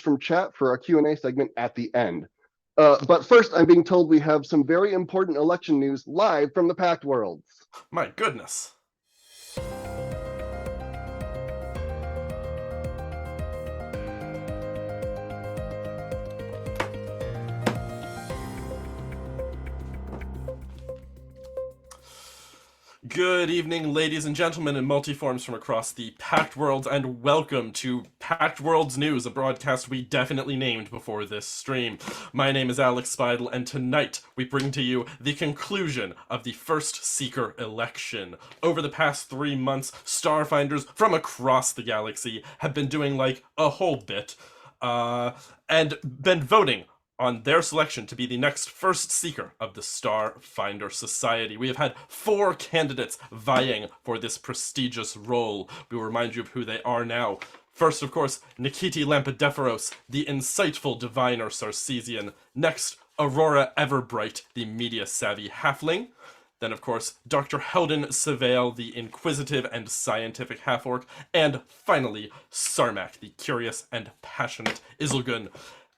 from chat for our Q&A segment at the end. But first, I'm being told we have some very important election news live from the Pact Worlds. My goodness. Good evening, ladies and gentlemen in multiforms from across the Pact Worlds, and welcome to Pact Worlds News, a broadcast we definitely named before this stream. My name is Alex Speidel, and tonight we bring to you the conclusion of the First Seeker election. Over the past 3 months, Starfinders from across the galaxy have been doing like a whole bit, and been voting on their selection to be the next First Seeker of the Starfinder Society. We have had 4 candidates vying for this prestigious role. We will remind you of who they are now. First, of course, Nikiti Lampadiferos, the insightful diviner Sarcesian. Next, Aurora Everbright, the media-savvy halfling. Then, of course, Dr. Heldon Savale, the inquisitive and scientific half-orc. And finally, Sarmak, the curious and passionate Isilgun.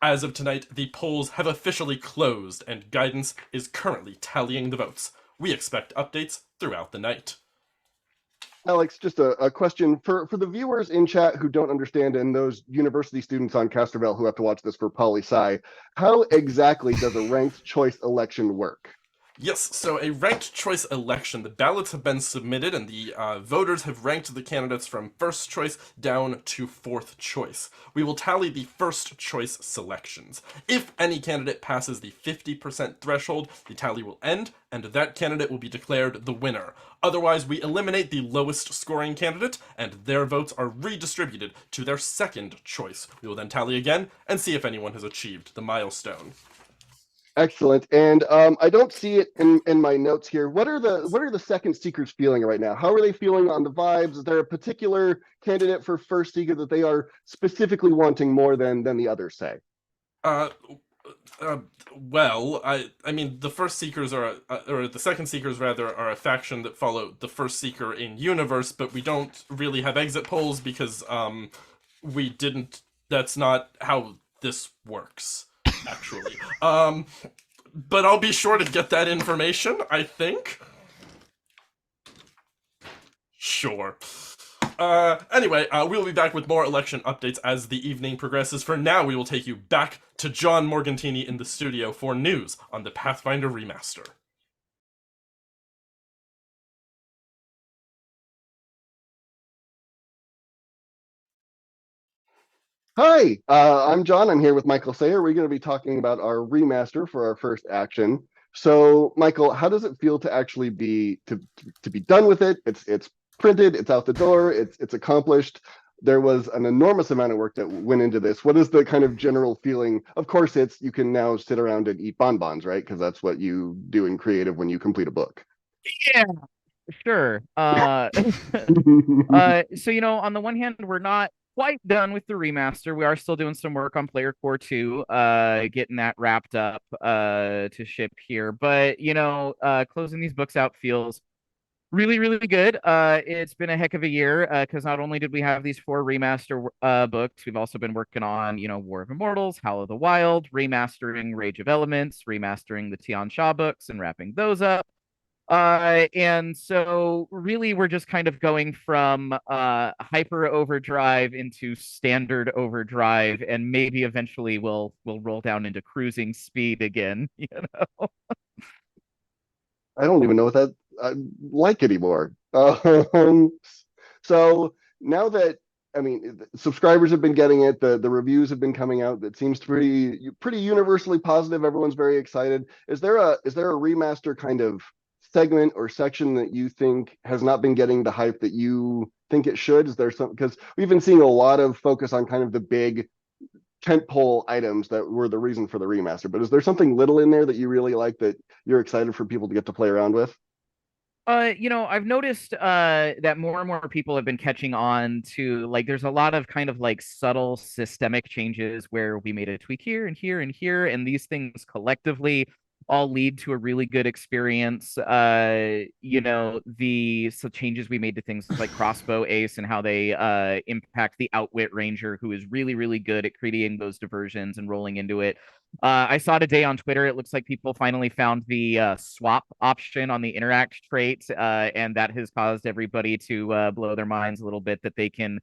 As of tonight, the polls have officially closed, and guidance is currently tallying the votes. We expect updates throughout the night. Alex, just a question for the viewers in chat who don't understand, and those university students on Castrovel who have to watch this for poli-sci, how exactly does a ranked choice election work? Yes, so a ranked choice election, the ballots have been submitted and the voters have ranked the candidates from first choice down to 4th choice. We will tally the first choice selections. If any candidate passes the 50% threshold, the tally will end and that candidate will be declared the winner. Otherwise, we eliminate the lowest scoring candidate and their votes are redistributed to their second choice. We will then tally again and see if anyone has achieved the milestone. Excellent. And I don't see it in my notes here. What are the second seekers feeling right now? How are they feeling on the vibes? Is there a particular candidate for first seeker that they are specifically wanting more than the others say? Well, I mean, the first seekers are, or the second seekers rather, are a faction that follow the first seeker in universe, but we don't really have exit polls because we didn't. That's not how this works, actually. But I'll be sure to get that information, I think. Sure. Anyway, we'll be back with more election updates as the evening progresses. For now, we will take you back to John Morgantini in the studio for news on the Pathfinder Remaster. Hi, I'm John. I'm here with Michael Sayre. We're going to be talking about our remaster for our first action. So, Michael, how does it feel to actually be to be done with it? It's printed, it's out the door, it's accomplished. There was an enormous amount of work that went into this. What is the kind of general feeling? Of course, it's you can now sit around and eat bonbons, right? Because that's what you do in creative when you complete a book. Yeah, sure. So on the one hand, we're not quite done with the remaster. We are still doing some work on Player Core 2, getting that wrapped up to ship here. But closing these books out feels really, really good. It's been a heck of a year because not only did we have these 4 remaster books, we've also been working on, War of Immortals, Howl of the Wild, remastering Rage of Elements, remastering the Tian Sha books and wrapping those up. And so really we're just kind of going from hyper overdrive into standard overdrive, and maybe eventually we'll roll down into cruising speed again, I don't even know what that I like anymore. So now that subscribers have been getting it, the reviews have been coming out. It seems pretty universally positive. Everyone's very excited. Is there a remaster kind of segment or section that you think has not been getting the hype that you think it should? Is there some, because we've been seeing a lot of focus on kind of the big tentpole items that were the reason for the remaster, but is there something little in there that you really like that you're excited for people to get to play around with? I've noticed that more and more people have been catching on to, like, there's a lot of kind of like subtle systemic changes where we made a tweak here and here and here, and these things collectively all lead to a really good experience. You know, the changes we made to things like crossbow ace and how they impact the outwit ranger, who is really, really good at creating those diversions and rolling into it. I saw today on Twitter, it looks like people finally found the swap option on the interact trait, and that has caused everybody to blow their minds a little bit, that they can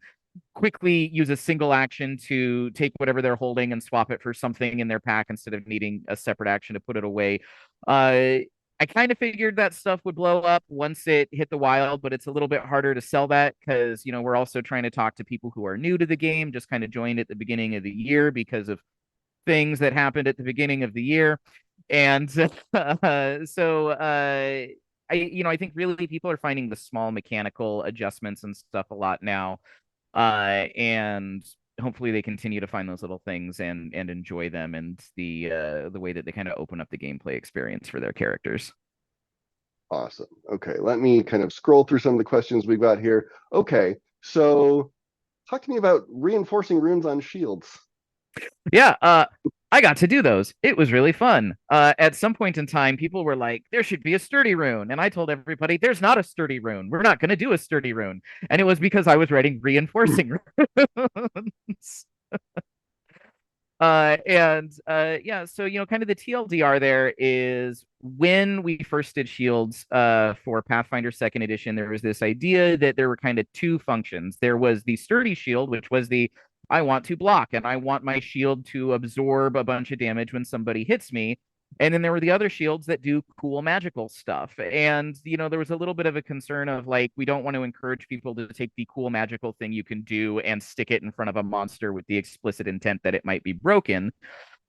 quickly use a single action to take whatever they're holding and swap it for something in their pack instead of needing a separate action to put it away. I kind of figured that stuff would blow up once it hit the wild, but it's a little bit harder to sell that because, you know, we're also trying to talk to people who are new to the game, just kind of joined at the beginning of the year because of things that happened at the beginning of the year. And I think really people are finding the small mechanical adjustments and stuff a lot now, and hopefully they continue to find those little things and enjoy them, and the way that they kind of open up the gameplay experience for their characters. Awesome. Okay, let me kind of scroll through some of the questions we've got here. Okay, so talk to me about reinforcing runes on shields. Yeah, I got to do those. It was really fun. At some point in time, people were like, there should be a sturdy rune. And I told everybody, there's not a sturdy rune. We're not going to do a sturdy rune. And it was because I was writing reinforcing runes. Yeah, so kind of the TLDR there is when we first did shields for Pathfinder Second Edition, there was this idea that there were kind of two functions. There was the sturdy shield, which was the I want to block and I want my shield to absorb a bunch of damage when somebody hits me. And then there were the other shields that do cool magical stuff. And, there was a little bit of a concern of like, we don't want to encourage people to take the cool magical thing you can do and stick it in front of a monster with the explicit intent that it might be broken.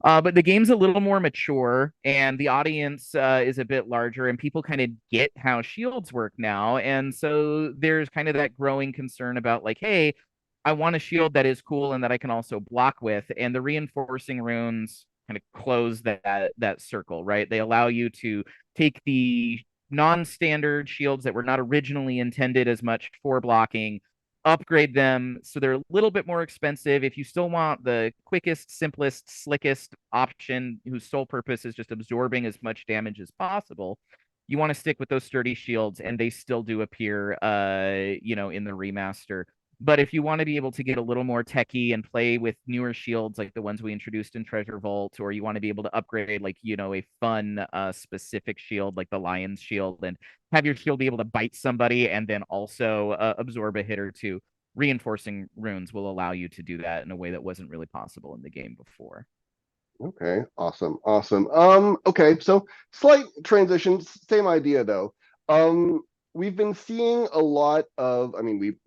But the game's a little more mature and the audience is a bit larger and people kind of get how shields work now. And so there's kind of that growing concern about like, hey, I want a shield that is cool and that I can also block with. And the reinforcing runes kind of close that circle, right? They allow you to take the non-standard shields that were not originally intended as much for blocking, upgrade them so they're a little bit more expensive. If you still want the quickest, simplest, slickest option whose sole purpose is just absorbing as much damage as possible, you want to stick with those sturdy shields, and they still do appear in the remaster. But if you want to be able to get a little more techy and play with newer shields like the ones we introduced in Treasure Vault, or you want to be able to upgrade like, a fun specific shield like the Lion's Shield and have your shield be able to bite somebody and then also absorb a hit or two, reinforcing runes will allow you to do that in a way that wasn't really possible in the game before. Okay, awesome. Okay, so slight transition, same idea though. We've been seeing a lot of,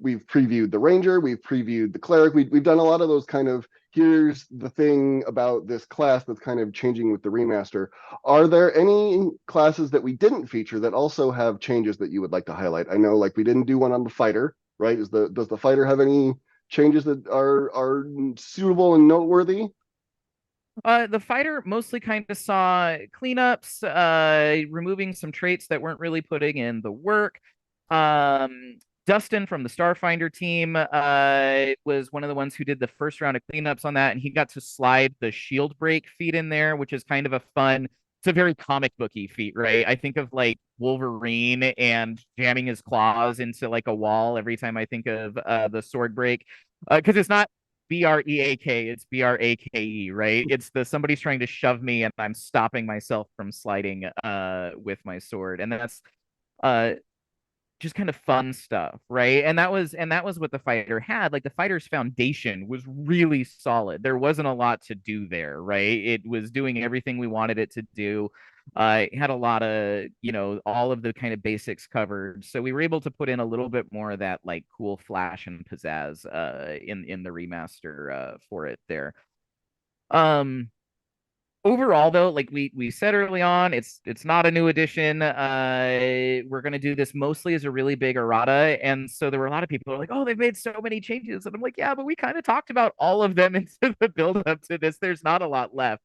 we've previewed the Ranger, we've previewed the Cleric, we've done a lot of those kind of, here's the thing about this class that's kind of changing with the remaster. Are there any classes that we didn't feature that also have changes that you would like to highlight? I know like we didn't do one on the Fighter, right? Does the Fighter have any changes that are suitable and noteworthy? The fighter mostly kind of saw cleanups, removing some traits that weren't really putting in the work. Dustin from the Starfinder team was one of the ones who did the first round of cleanups on that, and he got to slide the shield break feat in there, which is kind of a fun. It's a very comic booky feat, right? I think of like Wolverine and jamming his claws into like a wall every time I think of the sword break, because it's not Break, it's Brake, right? It's the somebody's trying to shove me and I'm stopping myself from sliding with my sword. And that's uh just kind of fun stuff, right? And that was what the fighter had. Like the fighter's foundation was really solid. There wasn't a lot to do there, right? It was doing everything we wanted it to do. It had a lot of, all of the kind of basics covered. So we were able to put in a little bit more of that like cool flash and pizzazz in the remaster for it there. Um Overall though, like we said early on, it's not a new edition. We're gonna do this mostly as a really big errata, and so there were a lot of people who are like, oh, they've made so many changes, and I'm like, yeah, but we kind of talked about all of them into the build up to this. There's not a lot left,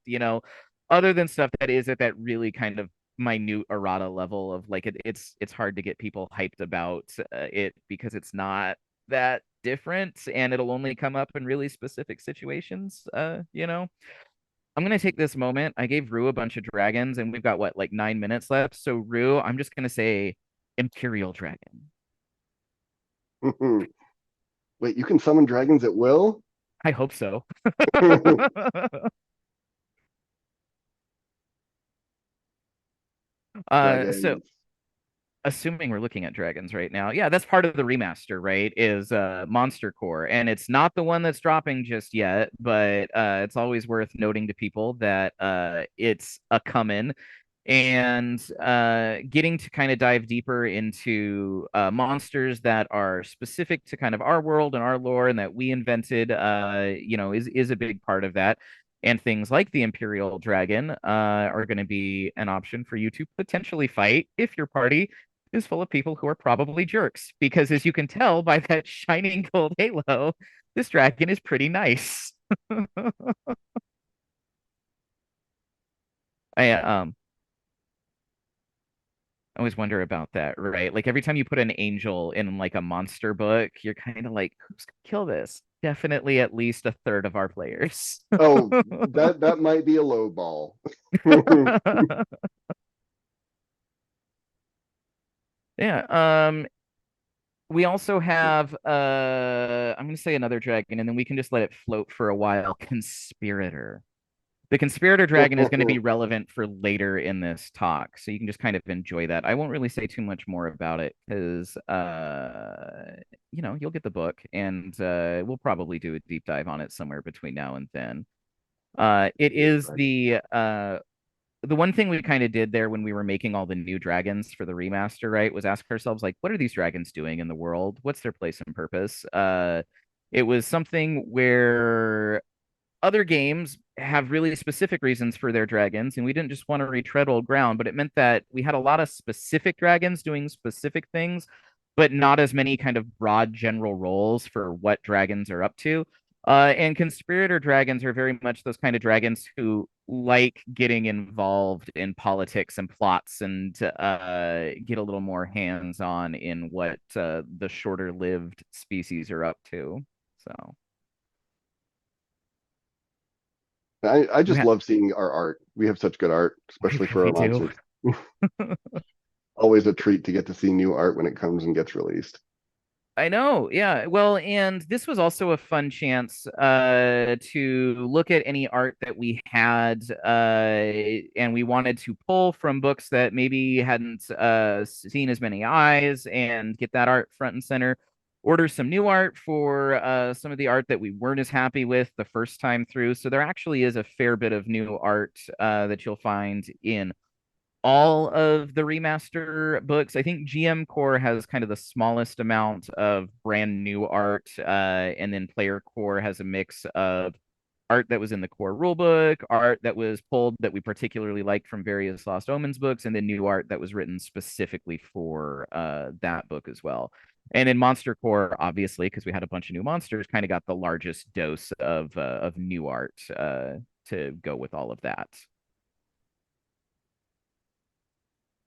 other than stuff that is at that really kind of minute errata level of like it's hard to get people hyped about it because it's not that different, and it'll only come up in really specific situations. I'm gonna take this moment. I gave Rue a bunch of dragons, and we've got what, like 9 minutes left. So Rue, I'm just gonna say Imperial Dragon. Wait, you can summon dragons at will? I hope so. So Dragons. assuming we're looking at dragons right now, yeah, that's part of the remaster, right? Is Monster Core, and it's not the one that's dropping just yet, but it's always worth noting to people that it's a come-in, and getting to kind of dive deeper into monsters that are specific to kind of our world and our lore and that we invented, is a big part of that. And things like the Imperial Dragon are going to be an option for you to potentially fight if your party is full of people who are probably jerks. Because as you can tell by that shining gold halo, this dragon is pretty nice. I always wonder about that, right? Like every time you put an angel in like a monster book, you're kind of like, who's gonna kill this? Definitely at least a third of our players. Oh, that might be a low ball. Yeah. We also have I'm gonna say another dragon, and then we can just let it float for a while. Conspirator. The Conspirator Dragon is going to be relevant for later in this talk, so you can just kind of enjoy that. I won't really say too much more about it because, you'll get the book, and we'll probably do a deep dive on it somewhere between now and then. It is the one thing we kind of did there when we were making all the new dragons for the remaster, right, was ask ourselves, like, what are these dragons doing in the world? What's their place and purpose? It was something where other games have really specific reasons for their dragons, and we didn't just want to retread old ground, but it meant that we had a lot of specific dragons doing specific things, but not as many kind of broad general roles for what dragons are up to. And conspirator dragons are very much those kind of dragons who like getting involved in politics and plots and get a little more hands-on in what the shorter-lived species are up to. So I just love seeing our art. We have such good art, especially for our we do. monsters. Always a treat to get to see new art when it comes and gets released. I know, yeah. Well, and this was also a fun chance to look at any art that we had, and we wanted to pull from books that maybe hadn't seen as many eyes and get that art front and center. Order some new art for some of the art that we weren't as happy with the first time through. So there actually is a fair bit of new art that you'll find in all of the remaster books. I think GM Core has kind of the smallest amount of brand new art, and then Player Core has a mix of art that was in the core rulebook, art that was pulled that we particularly liked from various Lost Omens books, and then new art that was written specifically for that book as well. And in Monster Core, obviously, because we had a bunch of new monsters, kind of got the largest dose of new art to go with all of that.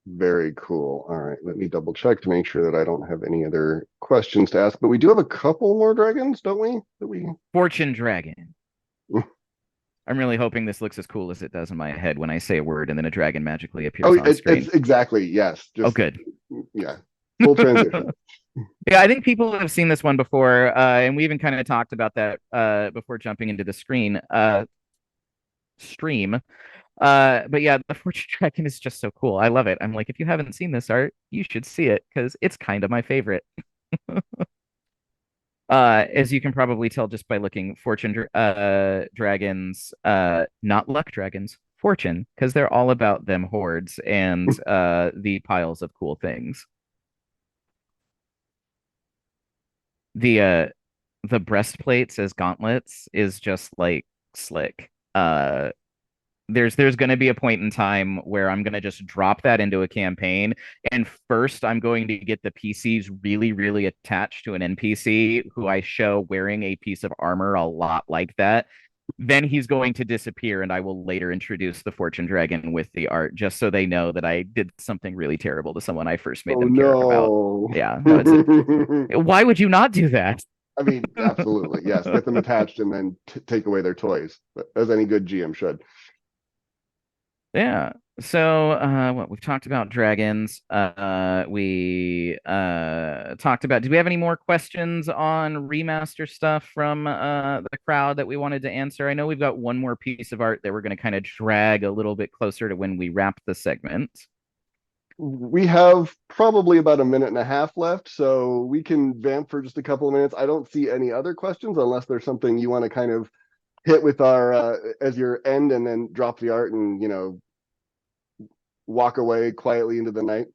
Very cool. All right, let me double check to make sure that I don't have any other questions to ask. But we do have a couple more dragons, don't we? Fortune Dragon. I'm really hoping this looks as cool as it does in my head when I say a word and then a dragon magically appears on screen. It's exactly, yes. Good. Yeah, full transition. Yeah, I think people have seen this one before, and we even kind of talked about that before jumping into the stream. But yeah, the Fortune Dragon is just so cool. I love it. I'm like, if you haven't seen this art, you should see it because it's kind of my favorite. As you can probably tell just by looking, Fortune dragons, not luck dragons, fortune, because they're all about them hordes and the piles of cool things. The breastplates as gauntlets is just like slick. There's going to be a point in time where I'm going to just drop that into a campaign, and first I'm going to get the PCs really, really attached to an NPC who I show wearing a piece of armor a lot like that. Then he's going to disappear, and I will later introduce the Fortune Dragon with the art, just so they know that I did something really terrible to someone I first made them care about. Yeah, no, why would you not do that? I mean, absolutely, yes. Get them attached and then take away their toys, as any good GM should. Yeah. So, what we've talked about dragons. We talked about. Do we have any more questions on remaster stuff from the crowd that we wanted to answer? I know we've got one more piece of art that we're going to kind of drag a little bit closer to when we wrap the segment. We have probably about a minute and a half left, so we can vamp for just a couple of minutes. I don't see any other questions unless there's something you want to kind of hit with our as your end and then drop the art and walk away quietly into the night.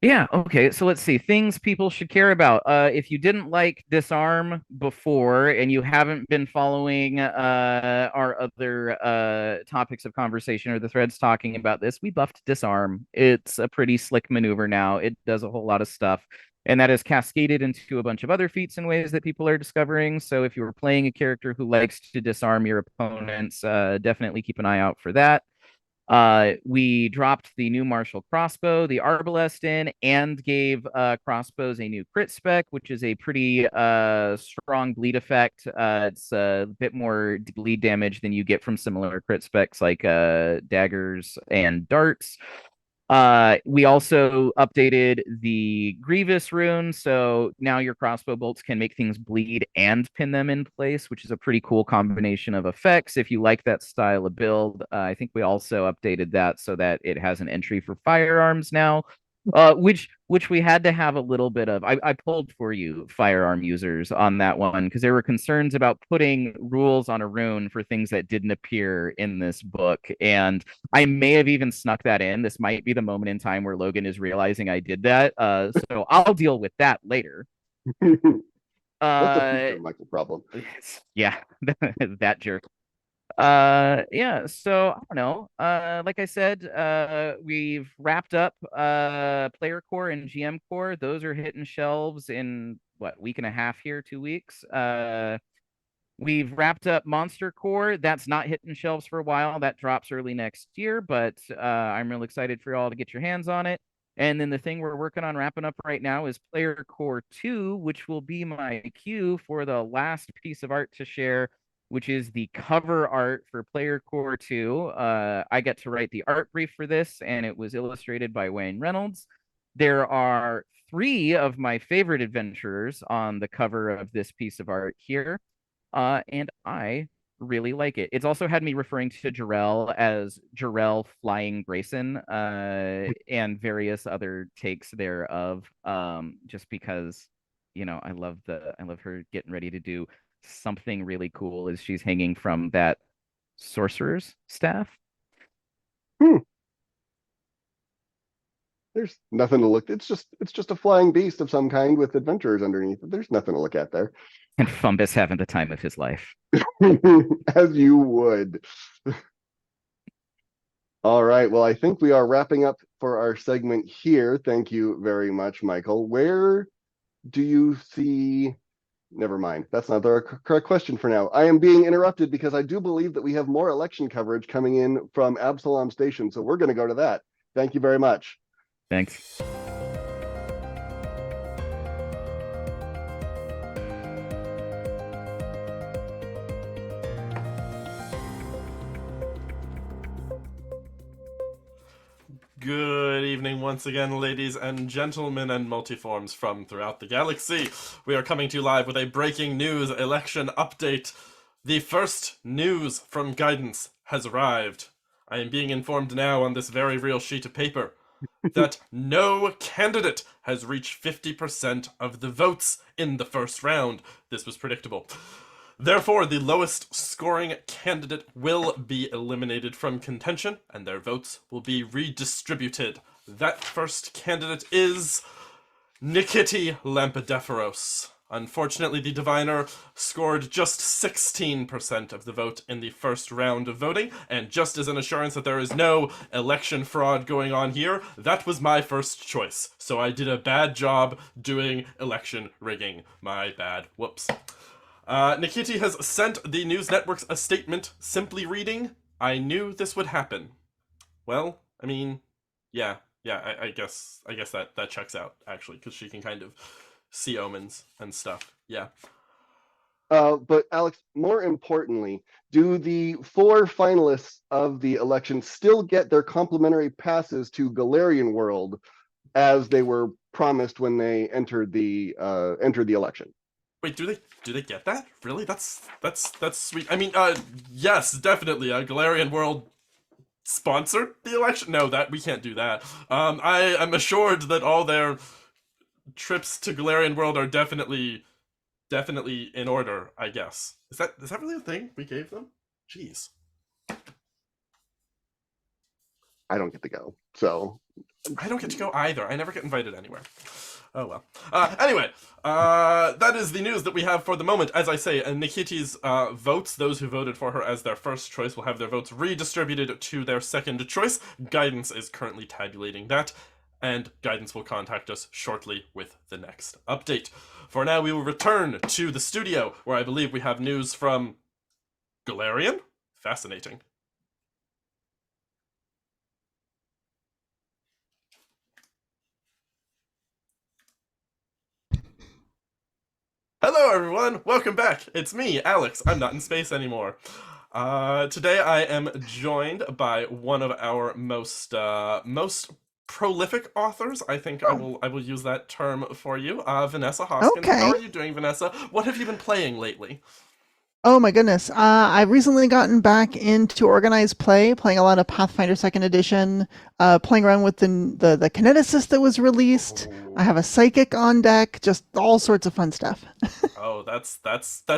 Yeah, okay. So let's see. Things people should care about. If you didn't like Disarm before and you haven't been following our other topics of conversation or the threads talking about this, we buffed Disarm. It's a pretty slick maneuver now. It does a whole lot of stuff. And that is cascaded into a bunch of other feats in ways that people are discovering. So if you were playing a character who likes to disarm your opponents, definitely keep an eye out for that. We dropped the new martial crossbow, the arbalest in, and gave crossbows a new crit spec, which is a pretty strong bleed effect. It's a bit more bleed damage than you get from similar crit specs like daggers and darts. We also updated the Grievous rune, so now your crossbow bolts can make things bleed and pin them in place, which is a pretty cool combination of effects. If you like that style of build, I think we also updated that so that it has an entry for firearms now, which we had to have a little bit of. I pulled for you, firearm users, on that one because there were concerns about putting rules on a rune for things that didn't appear in this book, and I may have even snuck that in. This might be the moment in time where Logan is realizing I did that. So I'll deal with that later. That's a Uh, future Michael problem. yeah, that jerk. Yeah, so I don't know. Like I said, we've wrapped up player core and GM core. Those are hitting shelves in what, week and a half here, 2 weeks. We've wrapped up Monster Core. That's not hitting shelves for a while. That drops early next year, but I'm real excited for y'all to get your hands on it. And then the thing we're working on wrapping up right now is Player Core 2, which will be my cue for the last piece of art to share, which is the cover art for Player Core 2. I get to write the art brief for this, and it was illustrated by Wayne Reynolds. There are three of my favorite adventurers on the cover of this piece of art here. And I really like it. It's also had me referring to Jarrell as Jarrell Flying Grayson, and various other takes thereof. Just because, I love her getting ready to do something really cool as she's hanging from that sorcerer's staff. Hmm. There's nothing to look. It's just a flying beast of some kind with adventurers underneath it. There's nothing to look at there. And Fumbus having the time of his life. As you would. All right. Well, I think we are wrapping up for our segment here. Thank you very much, Michael. Where do you see? Never mind. That's not the correct question for now. I am being interrupted because I do believe that we have more election coverage coming in from Absalom Station. So we're going to go to that. Thank you very much. Thanks. Good evening once again, ladies and gentlemen, and multiforms from throughout the galaxy. We are coming to you live with a breaking news election update. The first news from guidance has arrived. I am being informed now on this very real sheet of paper that no candidate has reached 50% of the votes in the first round. This was predictable. Therefore, the lowest scoring candidate will be eliminated from contention, and their votes will be redistributed. That first candidate is Nikiti Lampadiferos. Unfortunately, the diviner scored just 16% of the vote in the first round of voting, and just as an assurance that there is no election fraud going on here, that was my first choice. So I did a bad job doing election rigging. My bad. Whoops. Nikiti has sent the news networks a statement simply reading, "I knew this would happen." Well, I mean, yeah, I guess that checks out, actually, because she can kind of see omens and stuff. Yeah. But Alex, more importantly, do the 4 finalists of the election still get their complimentary passes to Galarian World as they were promised when they entered the election? Wait, do they get that? Really? That's sweet. I mean, yes, definitely. Galarian World sponsored the election. No, that we can't do that. I am assured that all their trips to Galarian World are definitely in order, I guess. Is that really a thing we gave them? Jeez. I don't get to go, so I don't get to go either. I never get invited anywhere. Oh well. Anyway, that is the news that we have for the moment. As I say, Nikiti's votes, those who voted for her as their first choice, will have their votes redistributed to their second choice. Guidance is currently tabulating that, and Guidance will contact us shortly with the next update. For now, we will return to the studio, where I believe we have news from Galarian? Fascinating. Hello everyone, welcome back. It's me, Alex. I'm not in space anymore. Today I am joined by one of our most prolific authors. I think I will use that term for you. Vanessa Hoskins. Okay. How are you doing, Vanessa? What have you been playing lately? Oh my goodness. I've recently gotten back into organized play, playing a lot of Pathfinder 2nd Edition, playing around with the kineticist that was released. I have a psychic on deck, just all sorts of fun stuff. Oh, that's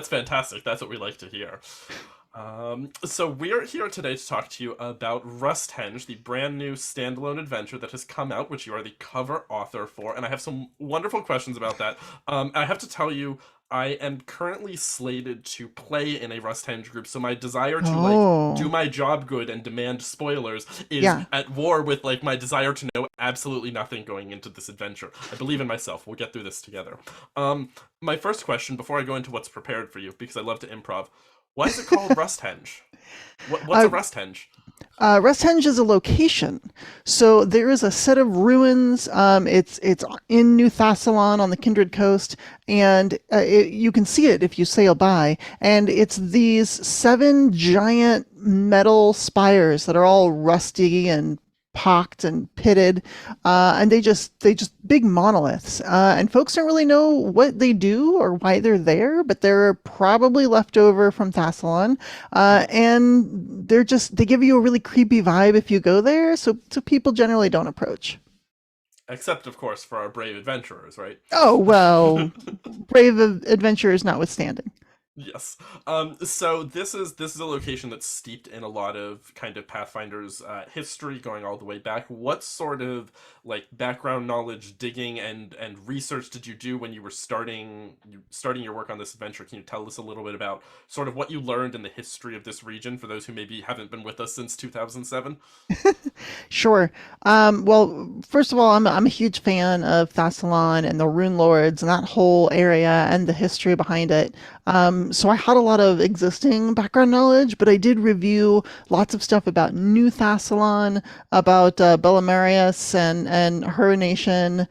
fantastic. That's what we like to hear. So we're here today to talk to you about Rusthenge, the brand new standalone adventure that has come out, which you are the cover author for, and I have some wonderful questions about that. I have to tell you, I am currently slated to play in a Rusthenge group, so my desire to like do my job good and demand spoilers is at war with like my desire to know absolutely nothing going into this adventure. I believe in myself. We'll get through this together. My first question, before I go into what's prepared for you, because I love to improv, why is it called Rusthenge? What's a Rusthenge? Rusthenge is a location. So there is a set of ruins. It's in New Thassalon on the Kindred Coast, and you can see it if you sail by. And it's these 7 giant metal spires that are all rusty and pocked and pitted, and they just big monoliths, and folks don't really know what they do or why they're there, but they're probably left over from Thassalon, and they give you a really creepy vibe if you go there, so people generally don't approach. Except, of course, for our brave adventurers, right? Oh well, brave adventurers notwithstanding. Yes. So this is a location that's steeped in a lot of kind of Pathfinder's history going all the way back. What sort of like background knowledge, digging, and research did you do when you were starting your work on this adventure? Can you tell us a little bit about sort of what you learned in the history of this region for those who maybe haven't been with us since 2007? Sure. Well, first of all, I'm a huge fan of Thassalon and the Rune Lords and that whole area and the history behind it. So I had a lot of existing background knowledge, but I did review lots of stuff about New Thassalon, about Bellamarius and her nation,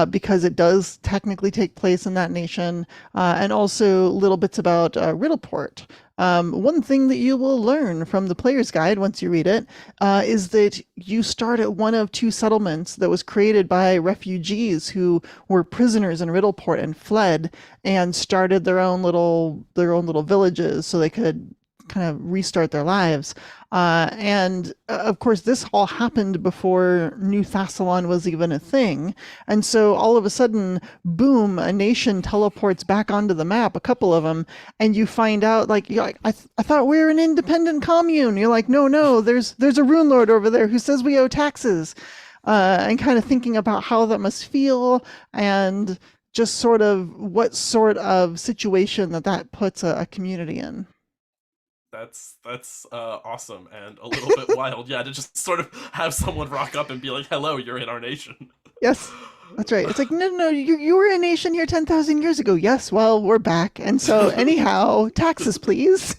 because it does technically take place in that nation, and also little bits about Riddleport. One thing that you will learn from the player's guide once you read it is that you start at one of 2 settlements that was created by refugees who were prisoners in Riddleport and fled and started their own little villages so they could kind of restart their lives. And of course, this all happened before New Thassalon was even a thing. And so all of a sudden, boom, a nation teleports back onto the map, a couple of them, and you find out, like, you're like, I thought we were an independent commune. You're like, no, there's a rune lord over there who says we owe taxes. And kind of thinking about how that must feel and just sort of what sort of situation that puts a community in. That's awesome and a little bit wild, yeah, to just sort of have someone rock up and be like, hello, you're in our nation. Yes, that's right. It's like, no, you were a nation here 10,000 years ago. Yes, well, we're back. And so anyhow, taxes, please.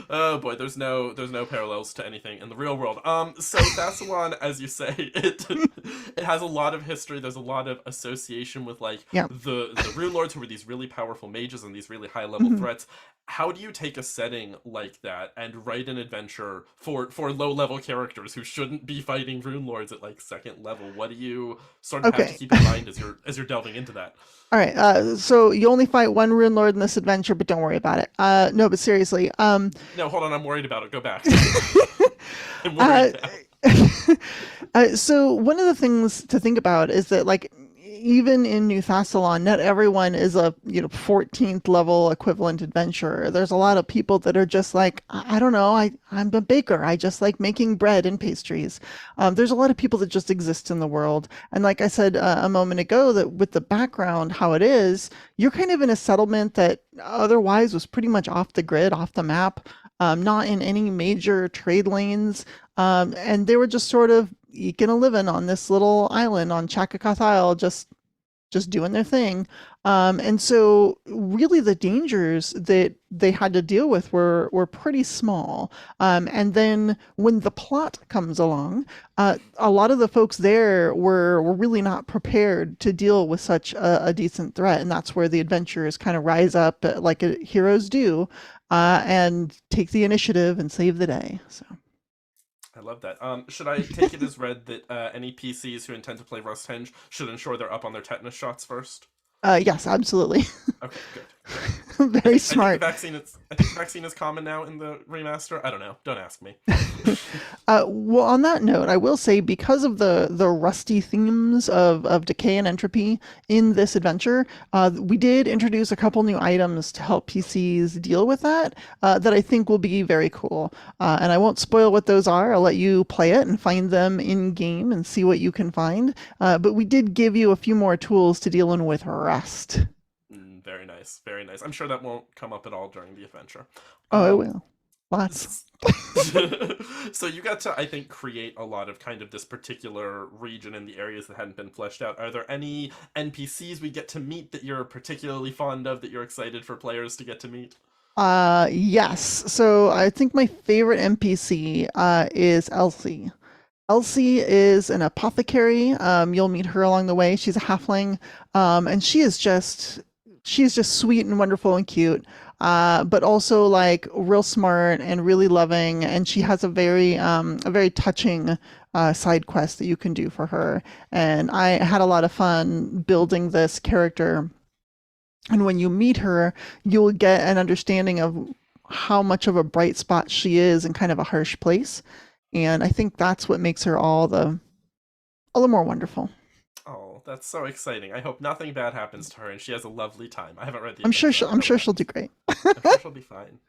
Oh boy, there's no parallels to anything in the real world. So Thassalon, as you say, it has a lot of history. There's a lot of association with like Yeah. the Rune Lords, who are these really powerful mages and these really high level threats. How do you take a setting like that and write an adventure for low level characters who shouldn't be fighting Rune Lords at like second level? What do you sort of have to Okay. keep in mind as you're delving into that? All right. So you only fight one Rune Lord in this adventure, but don't worry about it. No, but seriously. No, hold on, I'm worried about it. Go back. I'm worried now. So one of the things to think about is that like even in New Thassalon, not everyone is a 14th level equivalent adventurer. There's a lot of people that are just like, I don't know, I'm a baker. I just like making bread and pastries. There's a lot of people that just exist in the world. And like I said a moment ago, that with the background, how it is, you're kind of in a settlement that otherwise was pretty much off the grid, off the map, not in any major trade lanes. And they were just sort of eking a living on this little island on Chakakoth Isle, just doing their thing. And so really the dangers that they had to deal with were pretty small. And then when the plot comes along, a lot of the folks there were really not prepared to deal with such a decent threat. And that's where the adventurers kind of rise up like heroes do, and take the initiative and save the day. So. I love that. Should I take it as read that any PCs who intend to play Rusthenge should ensure they're up on their tetanus shots first? Yes, absolutely. Okay, good. Very smart. I think the vaccine is common now in the remaster. I don't know. Don't ask me. Well, on that note, I will say because of the rusty themes of decay and entropy in this adventure, we did introduce a couple new items to help PCs deal with that I think will be very cool. And I won't spoil what those are. I'll let you play it and find them in game and see what you can find. But we did give you a few more tools to dealing with rust. Very nice, very nice. I'm sure that won't come up at all during the adventure. Oh, it will. Lots. So you got to, I think, create a lot of kind of this particular region in the areas that hadn't been fleshed out. Are there any NPCs we get to meet that you're particularly fond of, that you're excited for players to get to meet? Yes. So I think my favorite NPC is Elsie. Elsie is an apothecary. You'll meet her along the way. She's a halfling, and she's just sweet and wonderful and cute, but also like real smart and really loving. And she has a very touching side quest that you can do for her. And I had a lot of fun building this character. And when you meet her, you'll get an understanding of how much of a bright spot she is in kind of a harsh place. And I think that's what makes her all the more wonderful. Oh, that's so exciting. I hope nothing bad happens to her and she has a lovely time. I haven't read the I'm sure adventure. she'll do great. I'm sure she'll be fine.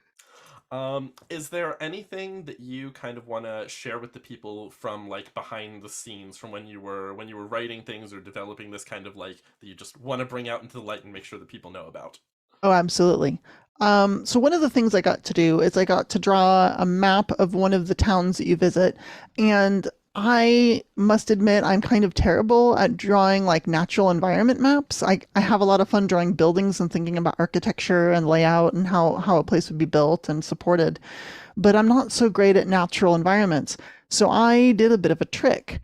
Is there anything that you kind of want to share with the people from like behind the scenes, from when you were writing things or developing this kind of like, that you just want to bring out into the light and make sure that people know about? Oh, absolutely. So one of the things I got to do is I got to draw a map of one of the towns that you visit, and I must admit I'm kind of terrible at drawing like natural environment maps. I have a lot of fun drawing buildings and thinking about architecture and layout and how a place would be built and supported, but I'm not so great at natural environments. So I did a bit of a trick.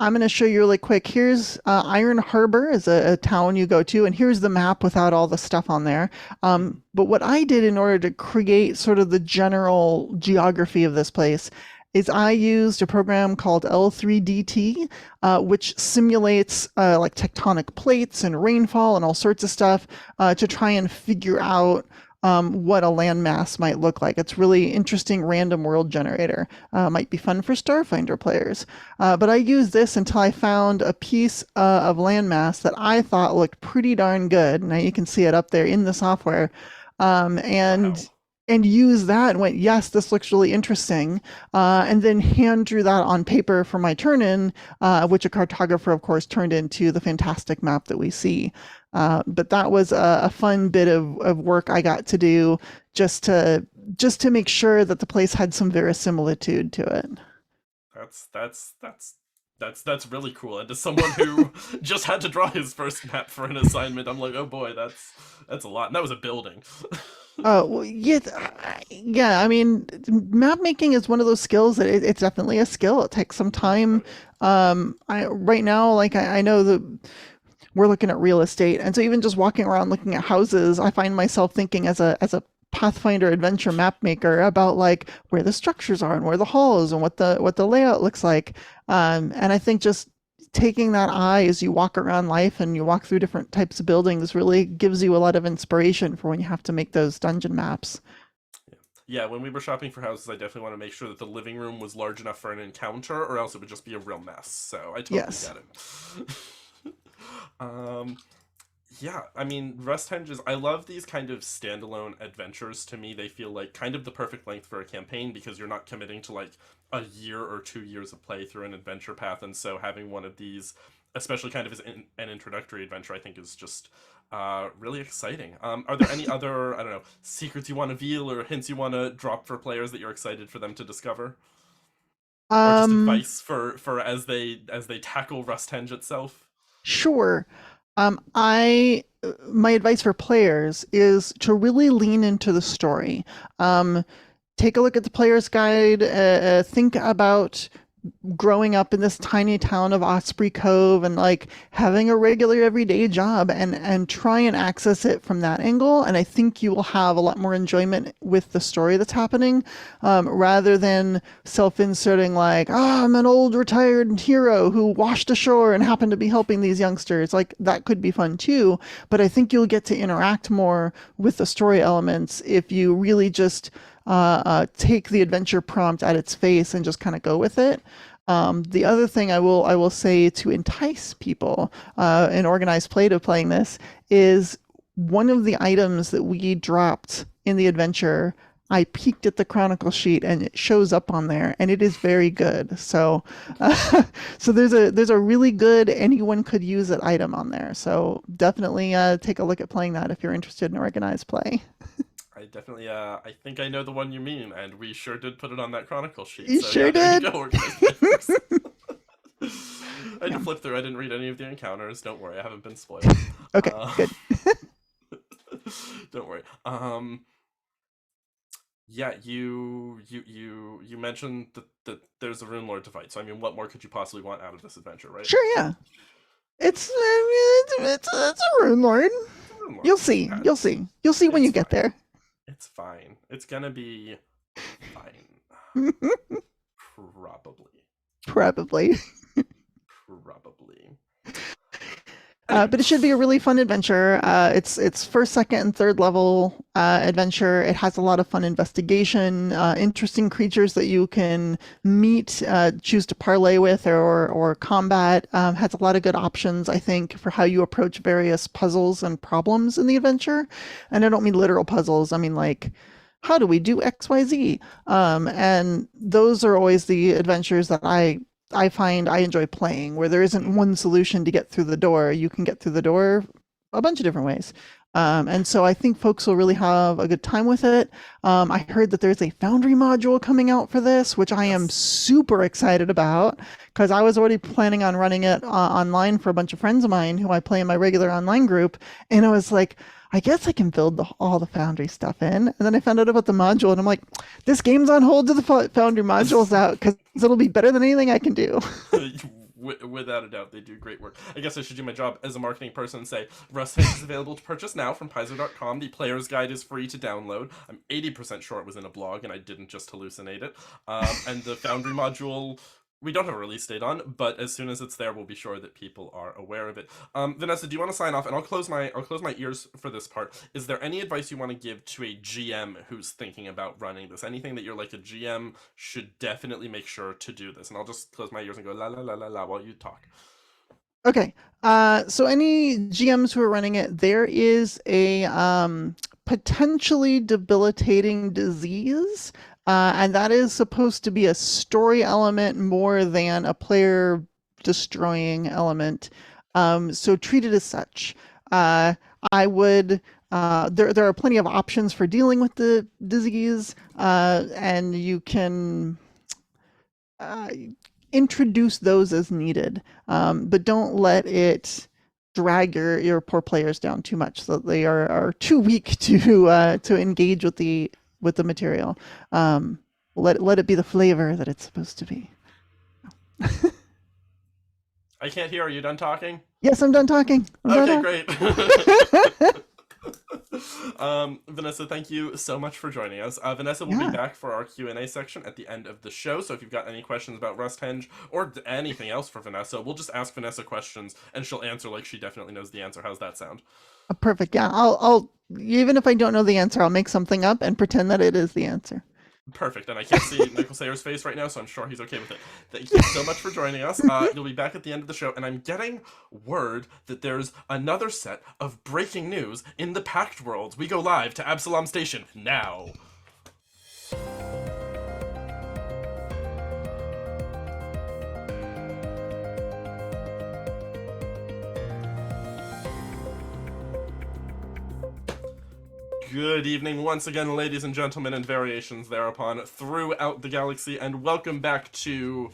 I'm going to show you really quick. Here's Iron Harbor is a town you go to, and here's the map without all the stuff on there. But what I did in order to create sort of the general geography of this place is I used a program called L3DT, which simulates like tectonic plates and rainfall and all sorts of stuff to try and figure out what a landmass might look like. It's really interesting random world generator. Might be fun for Starfinder players. But I used this until I found a piece of landmass that I thought looked pretty darn good. Now you can see it up there in the software. Wow. And use that and went, yes, this looks really interesting. And then hand drew that on paper for my turn-in, which a cartographer, of course, turned into the fantastic map that we see. But that was a fun bit of work I got to do just to make sure that the place had some verisimilitude to it. That's That's really cool. And as someone who just had to draw his first map for an assignment, I'm like, oh boy, that's a lot. And that was a building. Well, yeah, yeah. I mean, map making is one of those skills that it's definitely a skill. It takes some time. Right now, like I know that we're looking at real estate, and so even just walking around looking at houses, I find myself thinking as a Pathfinder Adventure map maker about like where the structures are and where the halls and what the layout looks like. And I think just taking that eye as you walk around life and you walk through different types of buildings really gives you a lot of inspiration for when you have to make those dungeon maps. Yeah, when we were shopping for houses, I definitely want to make sure that the living room was large enough for an encounter, or else it would just be a real mess. So I totally Yes. get it. Yeah, I mean, Rusthenge is... I love these kind of standalone adventures. To me, they feel like kind of the perfect length for a campaign because you're not committing to like a year or 2 years of play through an adventure path, and so having one of these, especially kind of as an introductory adventure, I think is just really exciting. Are there any other, I don't know, secrets you want to reveal or hints you want to drop for players that you're excited for them to discover? Or just advice for as they tackle Rusthenge itself? Sure. My advice for players is to really lean into the story. Take a look at the player's guide. Think about growing up in this tiny town of Osprey Cove and like having a regular everyday job and try and access it from that angle. And I think you will have a lot more enjoyment with the story that's happening, rather than self-inserting like, I'm an old retired hero who washed ashore and happened to be helping these youngsters. Like that could be fun too, but I think you'll get to interact more with the story elements if you really just take the adventure prompt at its face and just kind of go with it. The other thing I will say to entice people in organized play to playing this is one of the items that we dropped in the adventure. I peeked at the chronicle sheet and it shows up on there, and it is very good. So, so there's a really good anyone could use it item on there. So definitely take a look at playing that if you're interested in organized play. I definitely, I think I know the one you mean, and we sure did put it on that chronicle sheet. You so, sure yeah, there did. you go, organized players. I had to flip through. I didn't read any of the encounters. Don't worry, I haven't been spoiled. Okay, good. Don't worry. Yeah, you mentioned that there's a Rune Lord to fight. So I mean, what more could you possibly want out of this adventure, right? Sure, yeah. It's a Rune Lord. Rune Lord. You'll see. Yeah, You'll see. You'll see when it's you get fine. there. It's fine. It's gonna be fine. Probably. Probably. Probably. But it should be a really fun adventure. It's first, second, and third level adventure. It has a lot of fun investigation, interesting creatures that you can meet, choose to parlay with, or combat. Has a lot of good options, I think, for how you approach various puzzles and problems in the adventure. And I don't mean literal puzzles. I mean like, how do we do X, Y, Z? And those are always the adventures that I find I enjoy playing, where there isn't one solution to get through the door. You can get through the door a bunch of different ways. And so I think folks will really have a good time with it. I heard that there's a Foundry module coming out for this, which I am super excited about because I was already planning on running it online for a bunch of friends of mine who I play in my regular online group. And I was like, I guess I can build all the Foundry stuff in. And then I found out about the module and I'm like, this game's on hold till the Foundry module's out because it'll be better than anything I can do. Without a doubt, they do great work. I guess I should do my job as a marketing person and say, Rusthenge is available to purchase now from Paizo.com. The player's guide is free to download. I'm 80% sure it was in a blog and I didn't just hallucinate it. And the Foundry module, we don't have a release date on, but as soon as it's there, we'll be sure that people are aware of it. Vanessa, do you want to sign off? And I'll close my ears for this part. Is there any advice you want to give to a GM who's thinking about running this? Anything that you're like, a GM should definitely make sure to do this? And I'll just close my ears and go la la la la la while you talk. Okay. So any GMs who are running it, there is a potentially debilitating disease. And that is supposed to be a story element more than a player destroying element. So treat it as such. I would, there are plenty of options for dealing with the disease, and you can, introduce those as needed, but don't let it drag your poor players down too much so that they are too weak to engage with the material. Let it be the flavor that it's supposed to be. I can't hear. Are you done talking? Yes, I'm done talking. Okay, great. Vanessa, thank you so much for joining us. Vanessa will be back for our Q&A section at the end of the show, so if you've got any questions about Rusthenge or anything else for Vanessa, we'll just ask Vanessa questions and she'll answer like she definitely knows the answer. How's that sound? Perfect. Yeah, I'll even if I don't know the answer, I'll make something up and pretend that it is the answer. Perfect, and I can't see Michael Sayre's face right now, so I'm sure he's okay with it. Thank you so much for joining us. You'll be back at the end of the show, and I'm getting word that there's another set of breaking news in the Pact World. We go live to Absalom Station now. Good evening once again, ladies and gentlemen, and variations thereupon throughout the galaxy, and welcome back to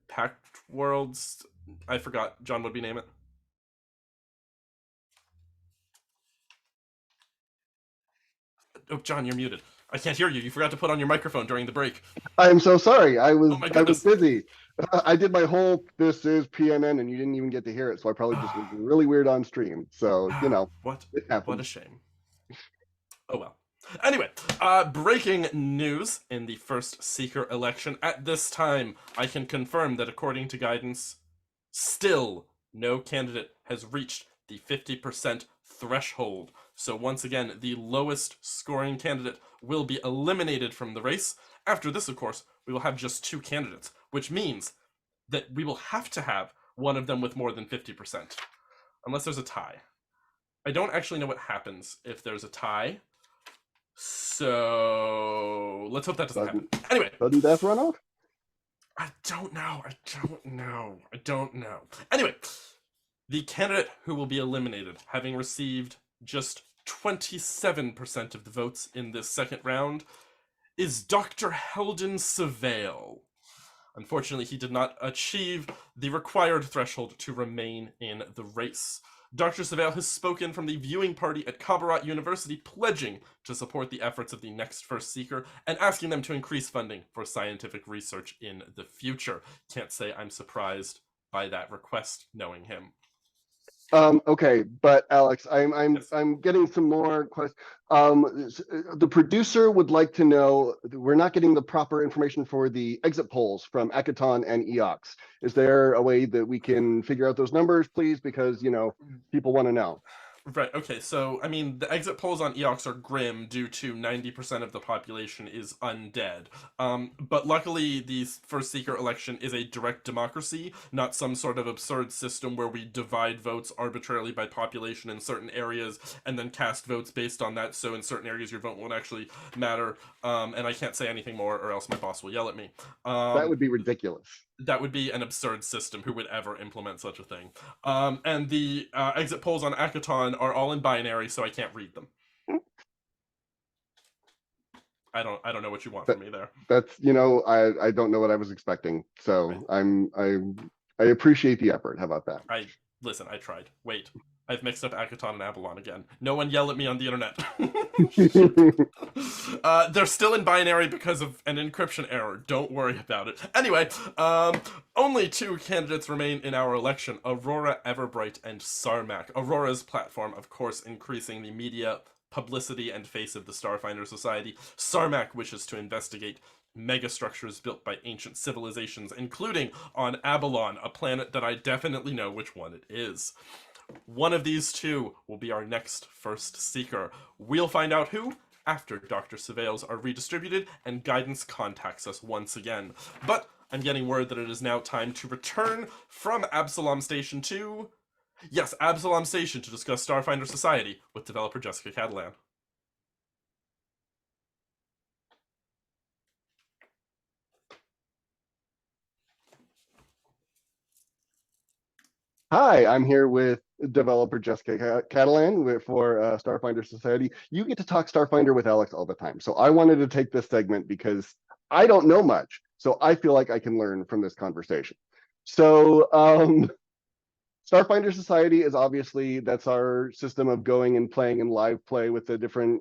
Pact Worlds. I forgot. John, what did we name it? Oh, John, you're muted. I can't hear you. You forgot to put on your microphone during the break. I'm so sorry. I was Oh my goodness. busy. I did my whole "this is PNN" and you didn't even get to hear it, so I probably just was really weird on stream. So you know, what it happens. What a shame. Oh well. Anyway, breaking news in the first Seeker election. At this time, I can confirm that according to guidance, still no candidate has reached the 50% threshold. So once again, the lowest scoring candidate will be eliminated from the race. After this, of course, we will have just 2 candidates, which means that we will have to have one of them with more than 50%, unless there's a tie. I don't actually know what happens if there's a tie. So let's hope that doesn't happen. Anyway. Sudden death runoff? I don't know. Anyway, the candidate who will be eliminated, having received just 27% of the votes in this second round, is Dr. Heldon Savale. Unfortunately, he did not achieve the required threshold to remain in the race. Dr. Savale has spoken from the viewing party at Kabarat University, pledging to support the efforts of the next First Seeker and asking them to increase funding for scientific research in the future. Can't say I'm surprised by that request, knowing him. Okay, but Alex, Yes. I'm getting some more questions. The producer would like to know, we're not getting the proper information for the exit polls from Akaton and EOX. Is there a way that we can figure out those numbers, please? Because, you know, people want to know. Right, okay, so, I mean, the exit polls on EOX are grim due to 90% of the population is undead. But luckily, the First Seeker election is a direct democracy, not some sort of absurd system where we divide votes arbitrarily by population in certain areas and then cast votes based on that, so in certain areas your vote won't actually matter. And I can't say anything more or else my boss will yell at me. That would be ridiculous. That would be an absurd system. Who would ever implement such a thing? And the exit polls on Akaton are all in binary, so I can't read them. I don't know what you want from me there. That's, you know, I don't know what I was expecting. So right. I appreciate the effort. How about that? Listen, I tried. Wait. I've mixed up Akaton and Avalon again. No one yell at me on the internet. They're still in binary because of an encryption error. Don't worry about it. Anyway, only 2 candidates remain in our election, Aurora Everbright and Sarmac. Aurora's platform, of course, increasing the media publicity and face of the Starfinder Society. Sarmac wishes to investigate megastructures built by ancient civilizations, including on Abalon, a planet that I definitely know which one it is. One of these 2 will be our next First Seeker. We'll find out who after Dr. Savales are redistributed and guidance contacts us once again. But I'm getting word that it is now time to return from Absalom Station to... Yes, Absalom Station to discuss Starfinder Society with developer Jessica Catalan. Hi, I'm here with developer Jessica Catalan for Starfinder Society. You get to talk Starfinder with Alex all the time. So I wanted to take this segment because I don't know much. So I feel like I can learn from this conversation. So Starfinder Society is obviously, that's our system of going and playing in live play with the different,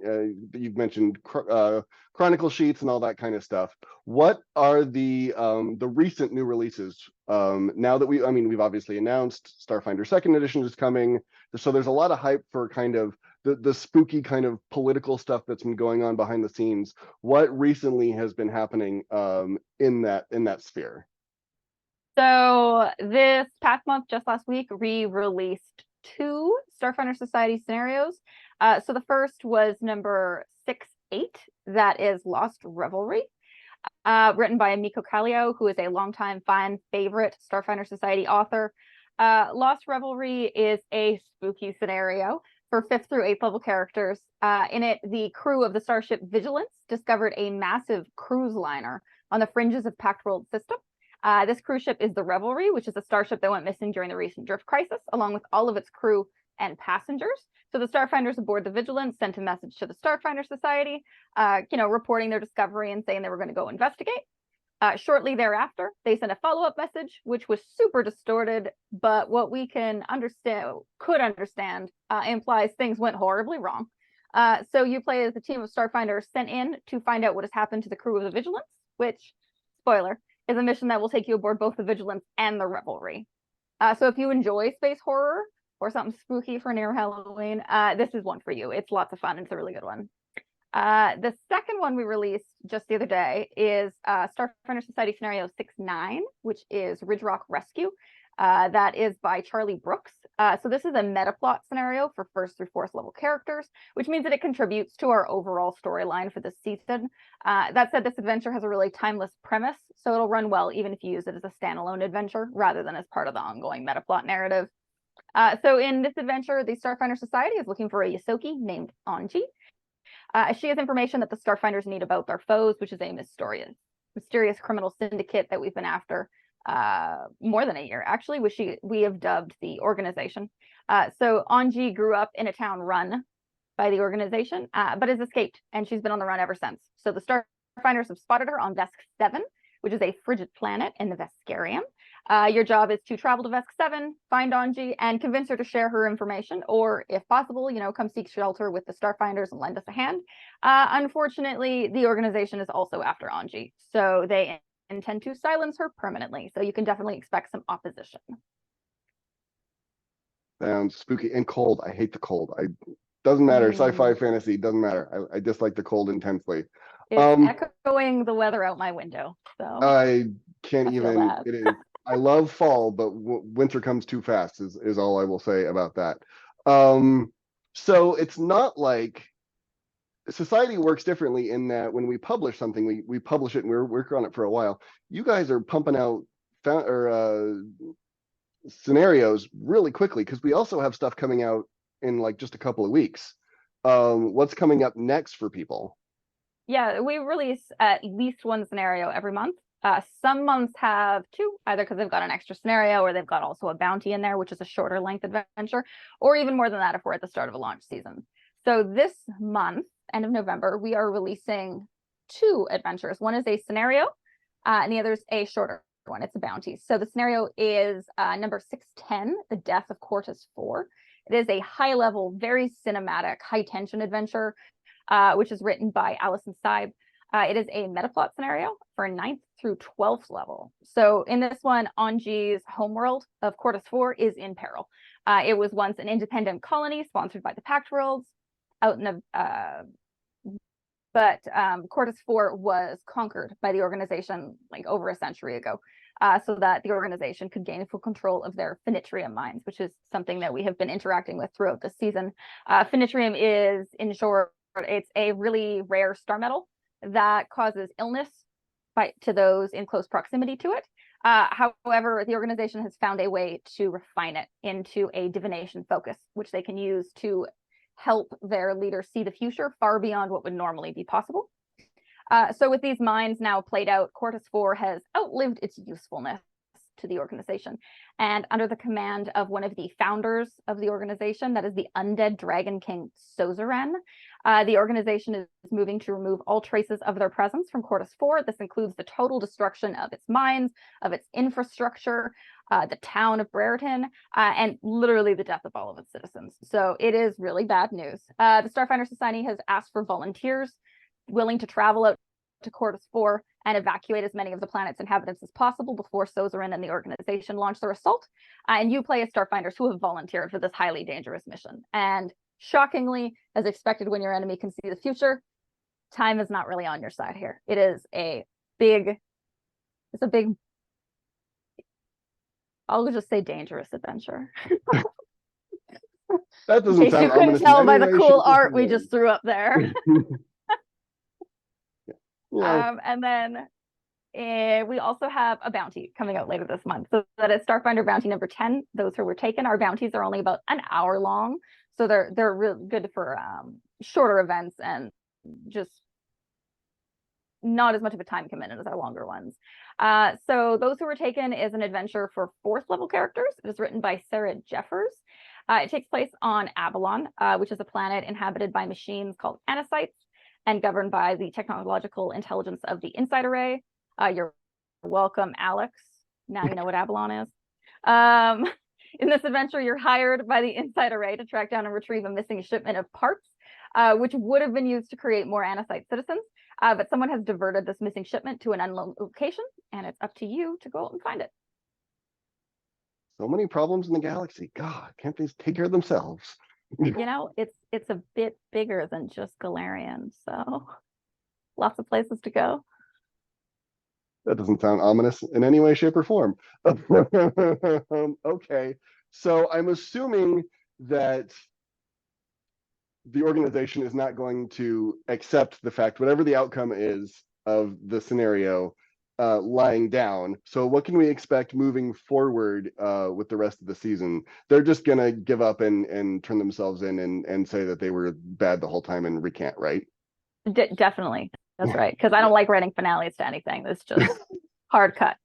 you've mentioned chronicle sheets and all that kind of stuff. What are the recent new releases? Now that we've obviously announced Starfinder Second Edition is coming, so there's a lot of hype for kind of the spooky kind of political stuff that's been going on behind the scenes. What recently has been happening in that sphere? So this past month, just last week, we released 2 Starfinder Society scenarios. So the first was number 6-8, that is Lost Revelry, written by Miko Kallio, who is a longtime fan favorite Starfinder Society author. Lost Revelry is a spooky scenario for 5th through 8th level characters. In it, the crew of the starship Vigilance discovered a massive cruise liner on the fringes of Pact World system. This cruise ship is the Revelry, which is a starship that went missing during the recent drift crisis, along with all of its crew and passengers. So the Starfinders aboard the Vigilance sent a message to the Starfinder Society, reporting their discovery and saying they were going to go investigate. Shortly thereafter, they sent a follow-up message, which was super distorted, but what we could understand, implies things went horribly wrong. So you play as a team of Starfinders sent in to find out what has happened to the crew of the Vigilance, which, spoiler, is a mission that will take you aboard both the Vigilance and the Revelry. So if you enjoy space horror or something spooky for near Halloween, this is one for you. It's lots of fun. It's a really good one. The second one we released just the other day is Starfinder Society Scenario 6-9, which is Ridge Rock Rescue. That is by Charlie Brooks. So this is a meta plot scenario for 1st through 4th level characters, which means that it contributes to our overall storyline for this season. That said, this adventure has a really timeless premise, so it'll run well even if you use it as a standalone adventure rather than as part of the ongoing meta plot narrative. So in this adventure, the Starfinder Society is looking for a Yosoki named Anji. She has information that the Starfinders need about their foes, which is a mysterious criminal syndicate that we've been after more than a year, actually, which we have dubbed the Organization. So Anji grew up in a town run by the Organization, but has escaped, and she's been on the run ever since. So the Starfinders have spotted her on Vesk 7, which is a frigid planet in the Veskarium. Your job is to travel to Vesk 7, find Anji, and convince her to share her information, or if possible, come seek shelter with the Starfinders and lend us a hand. Unfortunately, the Organization is also after Anji, so they intend to silence her permanently. So you can definitely expect some opposition. Sounds spooky and cold. I hate the cold. Doesn't matter. Sci-fi, fantasy, doesn't matter. I dislike the cold intensely. It's echoing the weather out my window. So I can't even. That. It is. I love fall, but winter comes too fast. Is all I will say about that. So it's not like society works differently in that when we publish something, we publish it and we're working on it for a while. You guys are pumping out scenarios really quickly because we also have stuff coming out in like just a couple of weeks. What's coming up next for people? Yeah, we release at least one scenario every month. Some months have 2, either because they've got an extra scenario or they've got also a bounty in there, which is a shorter length adventure, or even more than that if we're at the start of a launch season. So this month, end of November, we are releasing 2 adventures. One is a scenario, and the other is a shorter one. It's a bounty. So the scenario is number 610, The Death of Cortus 4. It is a high-level, very cinematic, high-tension adventure, which is written by Alison Sayre. It is a metaplot scenario for 9th through 12th level. So in this one, Anji's homeworld of Cortus 4 is in peril. It was once an independent colony sponsored by the Pact Worlds out in the but Cortus 4 was conquered by the Organization like over a century ago, so that the Organization could gain full control of their Finitrium mines, which is something that we have been interacting with throughout this season. Finitrium is, in short, it's a really rare star metal that causes illness to those in close proximity to it. However, the Organization has found a way to refine it into a divination focus, which they can use to help their leaders see the future far beyond what would normally be possible. So with these mines now played out, Cortus 4 has outlived its usefulness. to the organization. And under the command of one of the founders of the organization, that is the undead dragon king Sozeren, the organization is moving to remove all traces of their presence from Cortus 4. This includes the total destruction of its mines, of its infrastructure, the town of Brereton, and literally the death of all of its citizens. So it is really bad news. The Starfinder Society has asked for volunteers willing to travel out to Cortus 4 and evacuate as many of the planet's inhabitants as possible before Sozeren and the organization launch their assault. And you play as Starfinders who have volunteered for this highly dangerous mission. And shockingly, as expected when your enemy can see the future, time is not really on your side here. It is a big, I'll just say dangerous adventure. That doesn't In case sound you couldn't ominous in tell any by the way, cool shape, or art we form. just threw up there. Yeah. And then we also have a bounty coming out later this month. So that is Starfinder bounty number 10. Those who were taken, our bounties are only about an hour long. So they're really good for shorter events and just not as much of a time commitment as our longer ones. So those who were taken is an adventure for 4th level characters. It is written by Sayre Jeffers. It takes place on Absalom, which is a planet inhabited by machines called anacytes and governed by the technological intelligence of the Insight Array. You're welcome, Alex. Now you know what Absalom is. In this adventure, you're hired by the Insight Array to track down and retrieve a missing shipment of parts, which would have been used to create more anacyte citizens. But someone has diverted this missing shipment to an unknown location, and it's up to you to go out and find it. So many problems in the galaxy. God, can't they take care of themselves? You know, it's a bit bigger than just Galarian, so lots of places to go. That doesn't sound ominous in any way, shape, or form. Okay, so I'm assuming that the organization is not going to accept the fact, whatever the outcome is of the scenario, lying down. So what can we expect moving forward with the rest of the season? They're just gonna give up and turn themselves in and say that they were bad the whole time and recant, right? Definitely. That's right. Because I don't like writing finales to anything. It's just hard cut.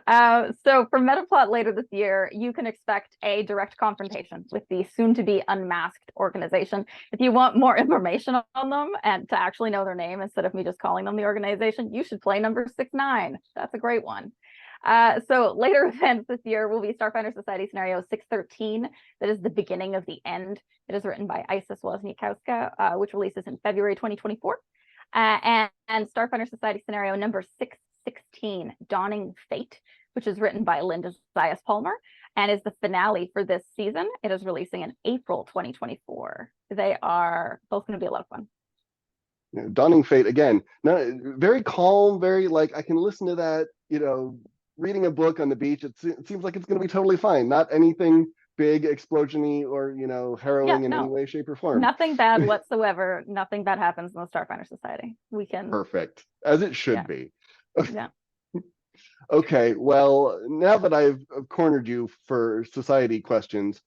So for Metaplot later this year, you can expect a direct confrontation with the soon-to-be unmasked organization. If you want more information on them and to actually know their name instead of me just calling them the organization, you should play number 69. That's a great one. So later events this year will be Starfinder Society scenario 613. That is the beginning of the end. It is written by Isis Wozniakowska, which releases in February 2024. And Starfinder Society scenario number 616, Dawning Fate, which is written by Linda Zayas Palmer and is the finale for this season. It is releasing in April 2024. They are both going to be a lot of fun. Dawning Fate, again, very calm, very like I can listen to that, reading a book on the beach. It seems like it's going to be totally fine. Not anything big, explosion-y, or harrowing in any way, shape, or form. Nothing bad whatsoever. Nothing bad happens in the Starfinder Society. We can Perfect, as it should be. Yeah. Okay, well, now that I've cornered you for society questions,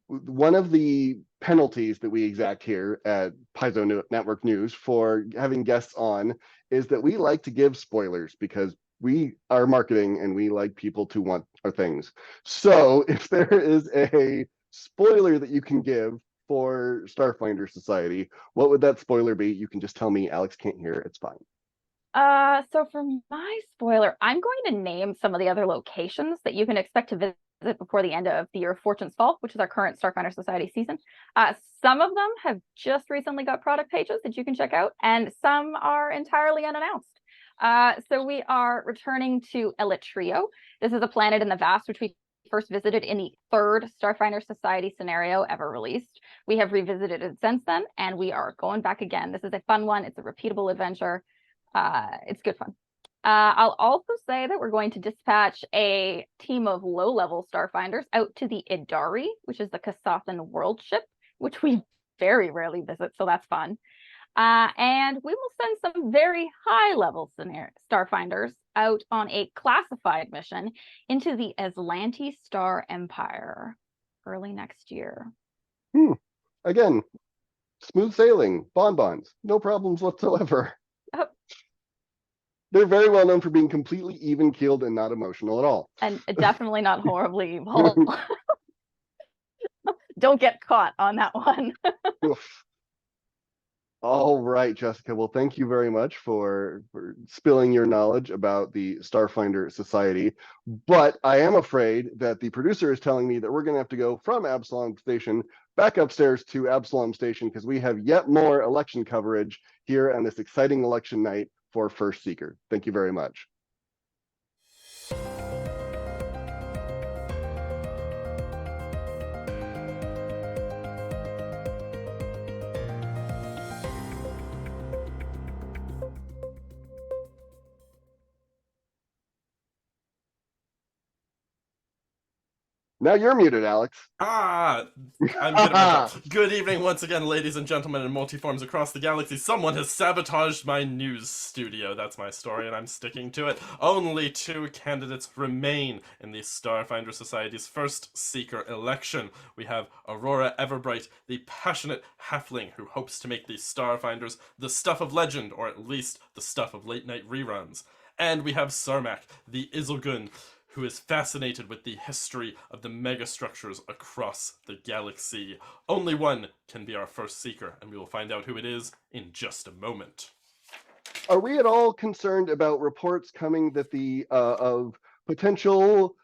one of the penalties that we exact here at Paizo Network News for having guests on is that we like to give spoilers because we are marketing and we like people to want our things. So if there is a spoiler that you can give for Starfinder Society, what would that spoiler be? You can just tell me. Alex can't hear. It's fine. So for my spoiler, I'm going to name some of the other locations that you can expect to visit before the end of the Year of Fortune's Fall, which is our current Starfinder Society season. Some of them have just recently got product pages that you can check out, and some are entirely unannounced. So we are returning to Eletrio. This is a planet in the vast, which we first visited in the 3rd Starfinder Society scenario ever released. We have revisited it since then, and we are going back again. This is a fun one. It's a repeatable adventure. It's good fun. I'll also say that we're going to dispatch a team of low-level Starfinders out to the Idari, which is the Kasathan world ship, which we very rarely visit, so that's fun. And we will send some very high-level Starfinders out on a classified mission into the Aslanti Star Empire early next year. Again, smooth sailing, bonbons, no problems whatsoever. They're very well known for being completely even-keeled and not emotional at all. And definitely not horribly evil. Don't get caught on that one. Oof. All right, Jessica. Well, thank you very much for spilling your knowledge about the Starfinder Society. But I am afraid that the producer is telling me that we're going to have to go from Absalom Station back upstairs to Absalom Station because we have yet more election coverage here on this exciting election night for First Seeker. Thank you very much. Now you're muted, Alex. I'm good at my job. Good evening once again, ladies and gentlemen in multiforms across the galaxy. Someone has sabotaged my news studio. That's my story, and I'm sticking to it. Only 2 candidates remain in the Starfinder Society's first Seeker election. We have Aurora Everbright, the passionate halfling who hopes to make the Starfinders the stuff of legend, or at least the stuff of late-night reruns. And we have Sarmak, the Isilgun, who is fascinated with the history of the megastructures across the galaxy. Only one can be our first Seeker, and we will find out who it is in just a moment. Are we at all concerned about reports coming that the of potential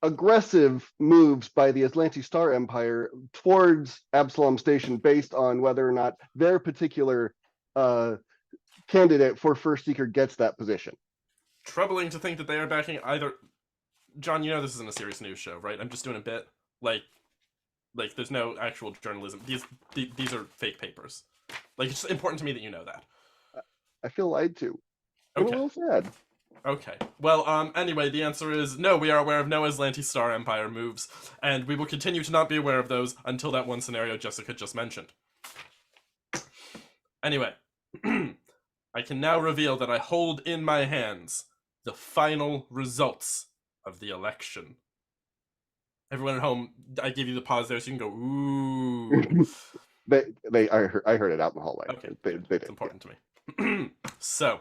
aggressive moves by the Atlantic Star Empire towards Absalom Station based on whether or not their particular candidate for First Seeker gets that position? Troubling to think that they are backing either. John, you know this isn't a serious news show, right? I'm just doing a bit. Like there's no actual journalism. These are fake papers. Like, it's important to me that you know that. I feel lied to. I'm Okay. a little sad. Okay. Well, anyway, the answer is no, we are aware of no Atlantic Star Empire moves, and we will continue to not be aware of those until that one scenario Jessica just mentioned. Anyway, I can now reveal that I hold in my hands the final results of the election. Everyone at home, I give you the pause there so you can go, ooh. I heard it out in the hallway. Okay, They it's did. important to me. So,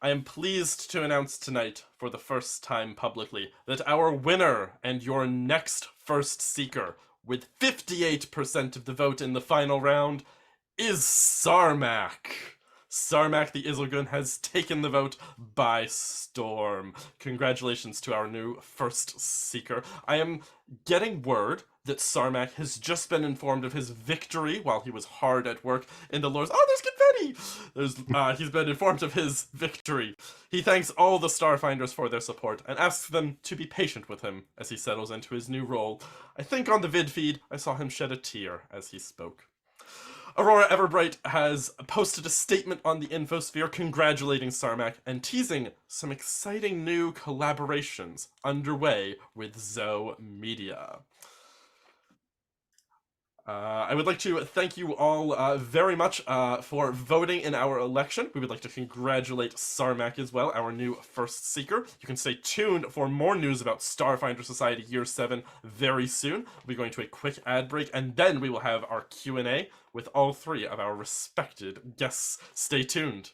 I am pleased to announce tonight, for the first time publicly, that our winner and your next First Seeker, with 58% of the vote in the final round, is Sarmak. Sarmak the Isilgun has taken the vote by storm. Congratulations to our new First Seeker. I am getting word that Sarmak has just been informed of his victory while he was hard at work in the lores. Oh, there's confetti! He's been informed of his victory. He thanks all the Starfinders for their support and asks them to be patient with him as he settles into his new role. I think on the vid feed I saw him shed a tear as he spoke. Aurora Everbright has posted a statement on the infosphere congratulating Sarmak and teasing some exciting new collaborations underway with Zoe Media. I would like to thank you all very much for voting in our election. We would like to congratulate Sarmak as well, our new First Seeker. You can stay tuned for more news about Starfinder Society Year 7 very soon. We'll be going to a quick ad break, and then we will have our Q&A with all 3 of our respected guests. Stay tuned.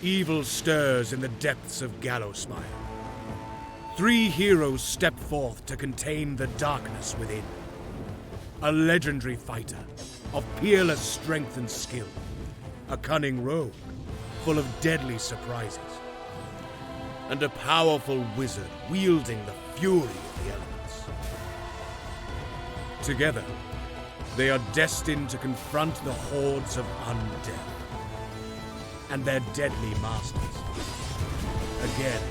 Evil stirs in the depths of Gallowspire. 3 heroes step forth to contain the darkness within. A legendary fighter of peerless strength and skill. A cunning rogue full of deadly surprises. And a powerful wizard wielding the fury of the elements. Together, they are destined to confront the hordes of undead and their deadly masters, again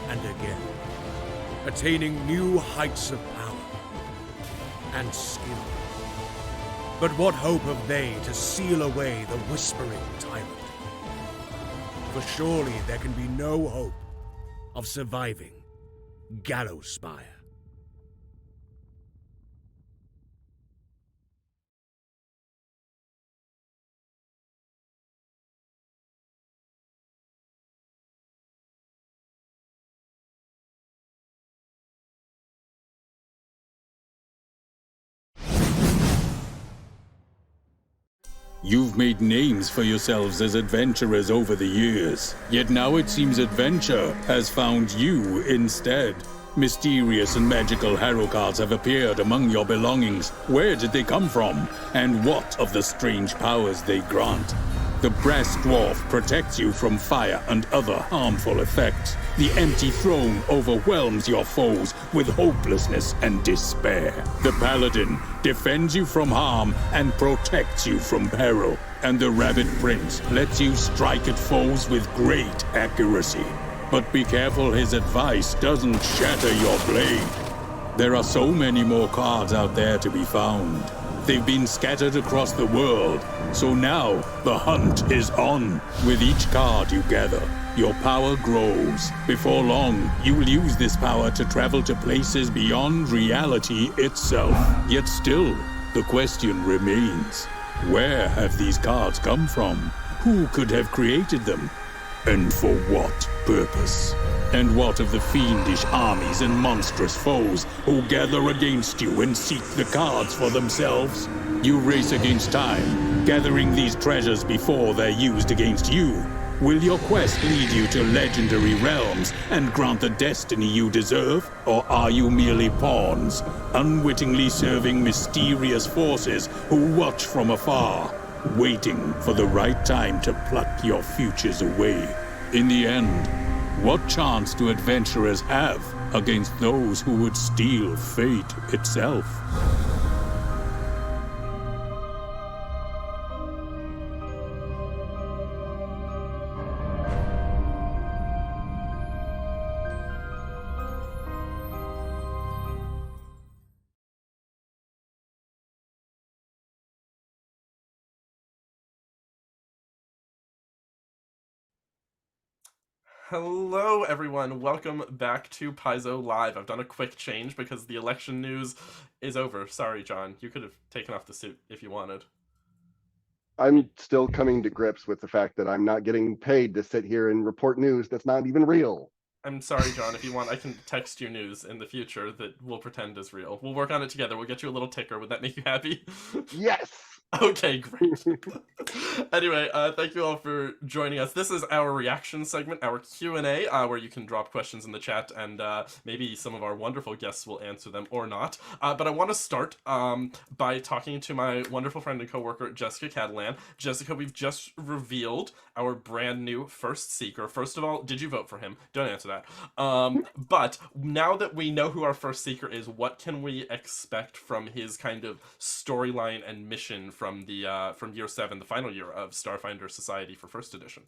and again, attaining new heights of power and skill. But what hope have they to seal away the whispering tyrant? For surely there can be no hope of surviving Gallowspire. You've made names for yourselves as adventurers over the years, yet now it seems adventure has found you instead. Mysterious and magical hero cards have appeared among your belongings. Where did they come from? And what of the strange powers they grant? The brass dwarf protects you from fire and other harmful effects. The empty throne overwhelms your foes with hopelessness and despair. The paladin defends you from harm and protects you from peril. And the rabbit prince lets you strike at foes with great accuracy. But be careful his advice doesn't shatter your blade. There are so many more cards out there to be found. They've been scattered across the world, so now the hunt is on. With each card you gather, your power grows. Before long, you'll use this power to travel to places beyond reality itself. Yet still, the question remains, where have these cards come from? Who could have created them? And for what purpose? And what of the fiendish armies and monstrous foes who gather against you and seek the cards for themselves? You race against time, gathering these treasures before they're used against you. Will your quest lead you to legendary realms and grant the destiny you deserve? Or are you merely pawns, unwittingly serving mysterious forces who watch from afar, waiting for the right time to pluck your futures away? In the end, what chance do adventurers have against those who would steal fate itself? Hello, everyone. Welcome back to PaizoLIVE. I've done a quick change because the election news is over. Sorry, John. You could have taken off the suit if you wanted. I'm still coming to grips with the fact that I'm not getting paid to sit here and report news that's not even real. I'm sorry, John. If you want, I can text you news in the future that we'll pretend is real. We'll work on it together. We'll get you a little ticker. Would that make you happy? Yes! Okay, great. Anyway, thank you all for joining us. This is our reaction segment, our Q&A, where you can drop questions in the chat, and maybe some of our wonderful guests will answer them or not. But I want to start by talking to my wonderful friend and coworker, Jessica Catalan. Jessica, we've just revealed our brand new first seeker. First of all, did you vote for him? Don't answer that. But now that we know who our first seeker is, what can we expect from his kind of storyline and mission from the from year 7, the final year of Starfinder Society for first edition?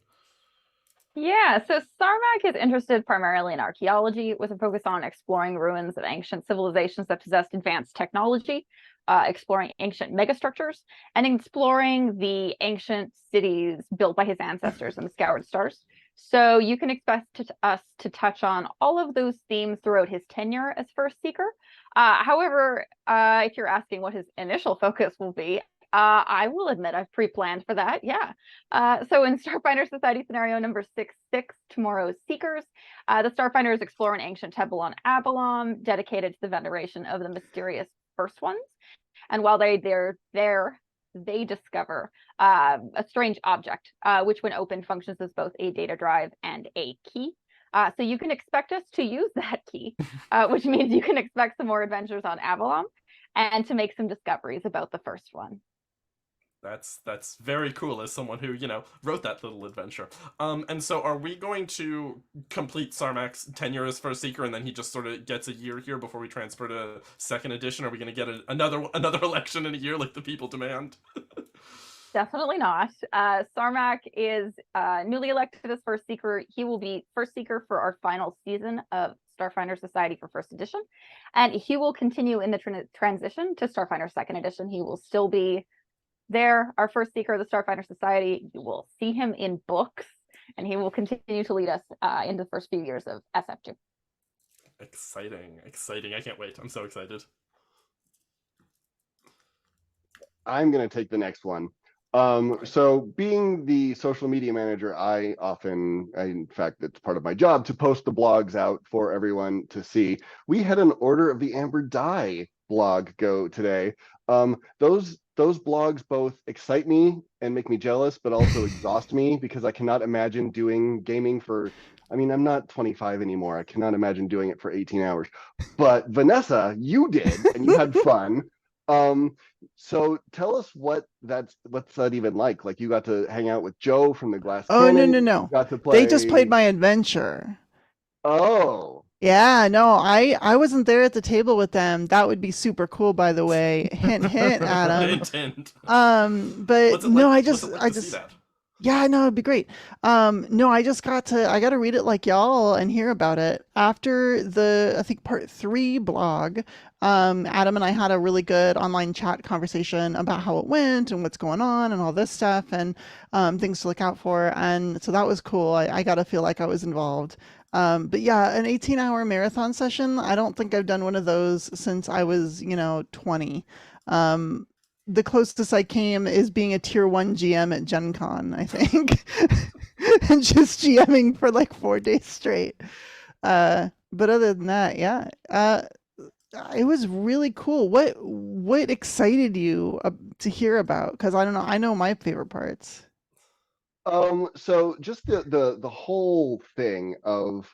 Yeah, so Sarmak is interested primarily in archaeology, with a focus on exploring ruins of ancient civilizations that possessed advanced technology, exploring ancient megastructures, and exploring the ancient cities built by his ancestors in the Scoured Stars. So you can expect us to touch on all of those themes throughout his tenure as First Seeker. However, if you're asking what his initial focus will be, I will admit I've pre-planned for that, yeah. So in Starfinder Society scenario number 6-6, Tomorrow's Seekers, the Starfinders explore an ancient temple on Absalom, dedicated to the veneration of the mysterious First Ones. And while they're there, they discover a strange object, which when opened functions as both a data drive and a key. So you can expect us to use that key, which means you can expect some more adventures on Absalom and to make some discoveries about the first one. That's very cool as someone who, wrote that little adventure. And so are we going to complete Sarmak's tenure as First Seeker and then he just sort of gets a year here before we transfer to second edition? Are we going to get another election in a year like the people demand? Definitely not. Sarmak is newly elected as First Seeker. He will be First Seeker for our final season of Starfinder Society for First Edition. And he will continue in the transition to Starfinder Second Edition. He will still be there, our First Seeker of the Starfinder Society. You will see him in books, and he will continue to lead us into the first few years of SF2. Exciting. I can't wait. I'm so excited. I'm going to take the next one. So being the social media manager, in fact, it's part of my job to post the blogs out for everyone to see. We had an Order of the Amber Die blog go today. Those blogs both excite me and make me jealous, but also exhaust me because I cannot imagine doing gaming for, I'm not 25 anymore. I cannot imagine doing it for 18 hours. But Vanessa, you did, and you had fun. So tell us what's that even like? Like you got to hang out with Joe from the Glass Cannon. No. You got to play... They just played my adventure. Oh. Yeah, no, I wasn't there at the table with them. That would be super cool, by the way. Hint, hint, Adam. Hint. But no, I just see that? Yeah, no, it'd be great. No, I got to read it like y'all and hear about it. After the, I think, part 3 blog, Adam and I had a really good online chat conversation about how it went and what's going on and all this stuff and things to look out for. And so that was cool. I got to feel like I was involved. But yeah, an 18-hour marathon session, I don't think I've done one of those since I was, 20. The closest I came is being a tier 1 GM at Gen Con, I think. And just GMing for like 4 days straight. But other than that, yeah. It was really cool. What excited you to hear about? Because I don't know, I know my favorite parts. So just the whole thing of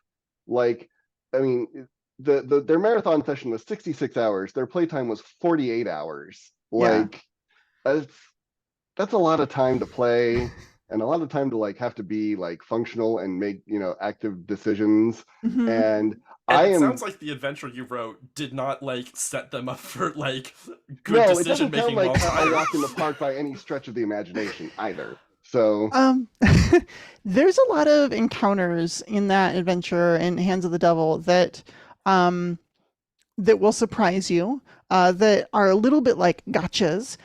like, their marathon session was 66 hours. Their playtime was 48 hours. Like, that's a lot of time to play and a lot of time to like have to be like functional and make, active decisions. Mm-hmm. And it sounds like the adventure you wrote did not like set them up for like good decision making. No, it doesn't sound like a walk in the park by any stretch of the imagination either. So there's a lot of encounters in that adventure in Hands of the Devil that will surprise you, that are a little bit like gotchas.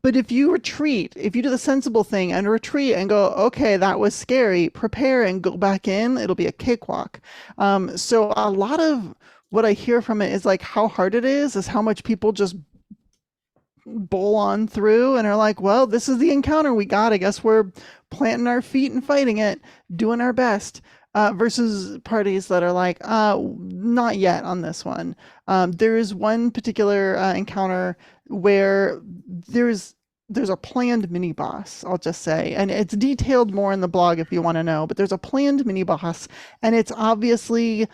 But if you do the sensible thing and retreat and go, okay, that was scary, prepare and go back in, it'll be a cakewalk. So a lot of what I hear from it is like how hard it is how much people just bowl on through and are like, well, this is the encounter we got. I guess we're planting our feet and fighting it, doing our best. Versus parties that are like, not yet on this one. There is one particular encounter where there's a planned mini boss, I'll just say, and it's detailed more in the blog if you want to know, but there's a planned mini boss and it's obviously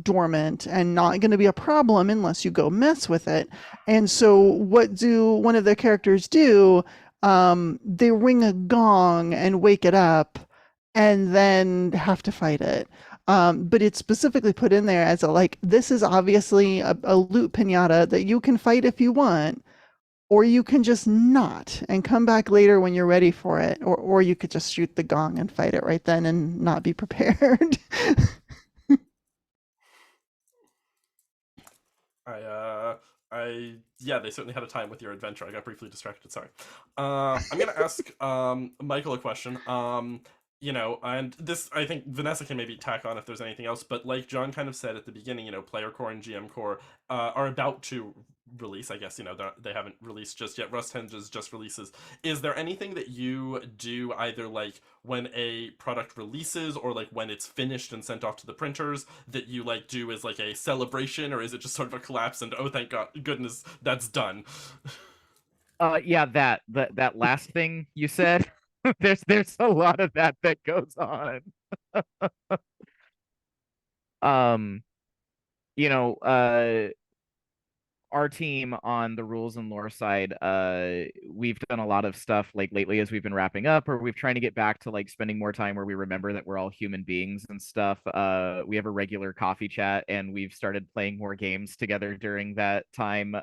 dormant and not going to be a problem unless you go mess with it. And so what do one of their characters do? They ring a gong and wake it up and then have to fight it. But it's specifically put in there as this is obviously a loot pinata that you can fight if you want, or you can just not and come back later when you're ready for it, or you could just shoot the gong and fight it right then and not be prepared. They certainly had a time with your adventure. I got briefly distracted, sorry. I'm gonna ask Michael a question. And this, I think Vanessa can maybe tack on if there's anything else, but like John kind of said at the beginning, Player Core and GM Core are about to release, I guess, they haven't released just yet. Rusthenge's just releases. Is there anything that you do either like when a product releases or like when it's finished and sent off to the printers that you like do as like a celebration, or is it just sort of a collapse and oh, thank goodness that's done? Yeah, that last thing you said. There's a lot of that goes on. Um, you know, our team on the rules and lore side, we've done a lot of stuff like lately as we've been wrapping up, or we've trying to get back to like spending more time where we remember that we're all human beings and stuff. We have a regular coffee chat, and we've started playing more games together during that time.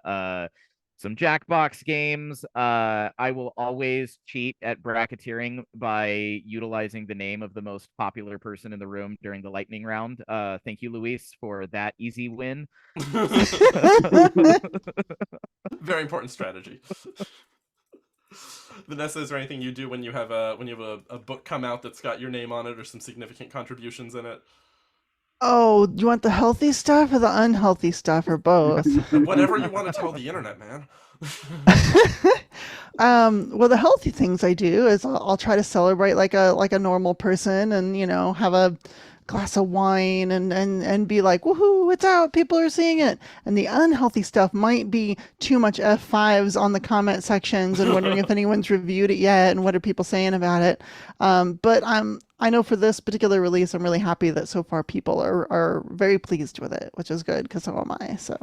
Some Jackbox games. I will always cheat at bracketeering by utilizing the name of the most popular person in the room during the lightning round. Thank you, Luis, for that easy win. Very important strategy. Vanessa, is there anything you do when you have a book come out that's got your name on it or some significant contributions in it? Oh, you want the healthy stuff or the unhealthy stuff or both? Whatever you want to tell the internet, man. Well, the healthy things I do is I'll try to celebrate like a normal person, and have a glass of wine and be like, woohoo, it's out, people are seeing it. And the unhealthy stuff might be too much F5s on the comment sections and wondering if anyone's reviewed it yet and what are people saying about it. But I know for this particular release, I'm really happy that so far people are very pleased with it, which is good because so am I. So.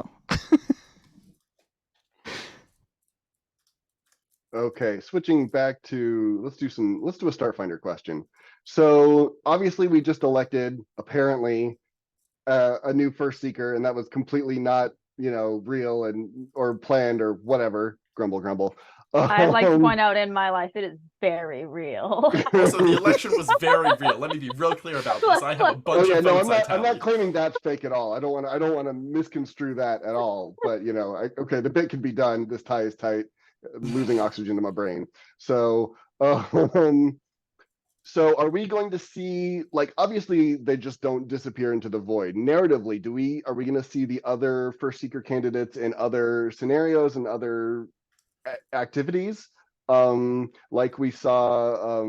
Okay, switching back to let's do a Starfinder question. So obviously we just elected apparently a new first seeker, and that was completely not real or planned or whatever. Grumble, grumble. I'd like to point out in my life it is very real. Also, the election was very real. Let me be real clear about this. I have a bunch of votes. I'm not claiming that's fake at all. I don't want to misconstrue that at all. But okay, the bit can be done. This tie is tight. I'm losing oxygen to my brain. So so are we going to see, like, obviously they just don't disappear into the void. Narratively, are we going to see the other first seeker candidates in other scenarios and other activities? Like we saw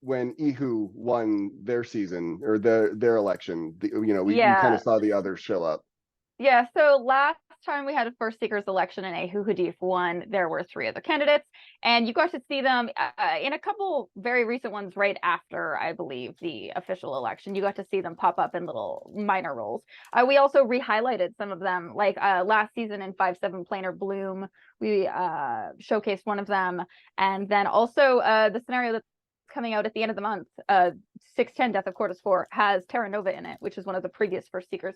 when Ihu won their season or their election. We kind of saw the others show up. Yeah, so last time we had a first seekers election and Ihu Hadif won, there were 3 other candidates, and you got to see them in a couple very recent ones right after, I believe, the official election. You got to see them pop up in little minor roles. We also re-highlighted some of them, like last season in 5-7 Planar Bloom, we showcased one of them, and then also the scenario that's coming out at the end of the month, 610 Death of Cortus 4, has Terra Nova in it, which is one of the previous first seekers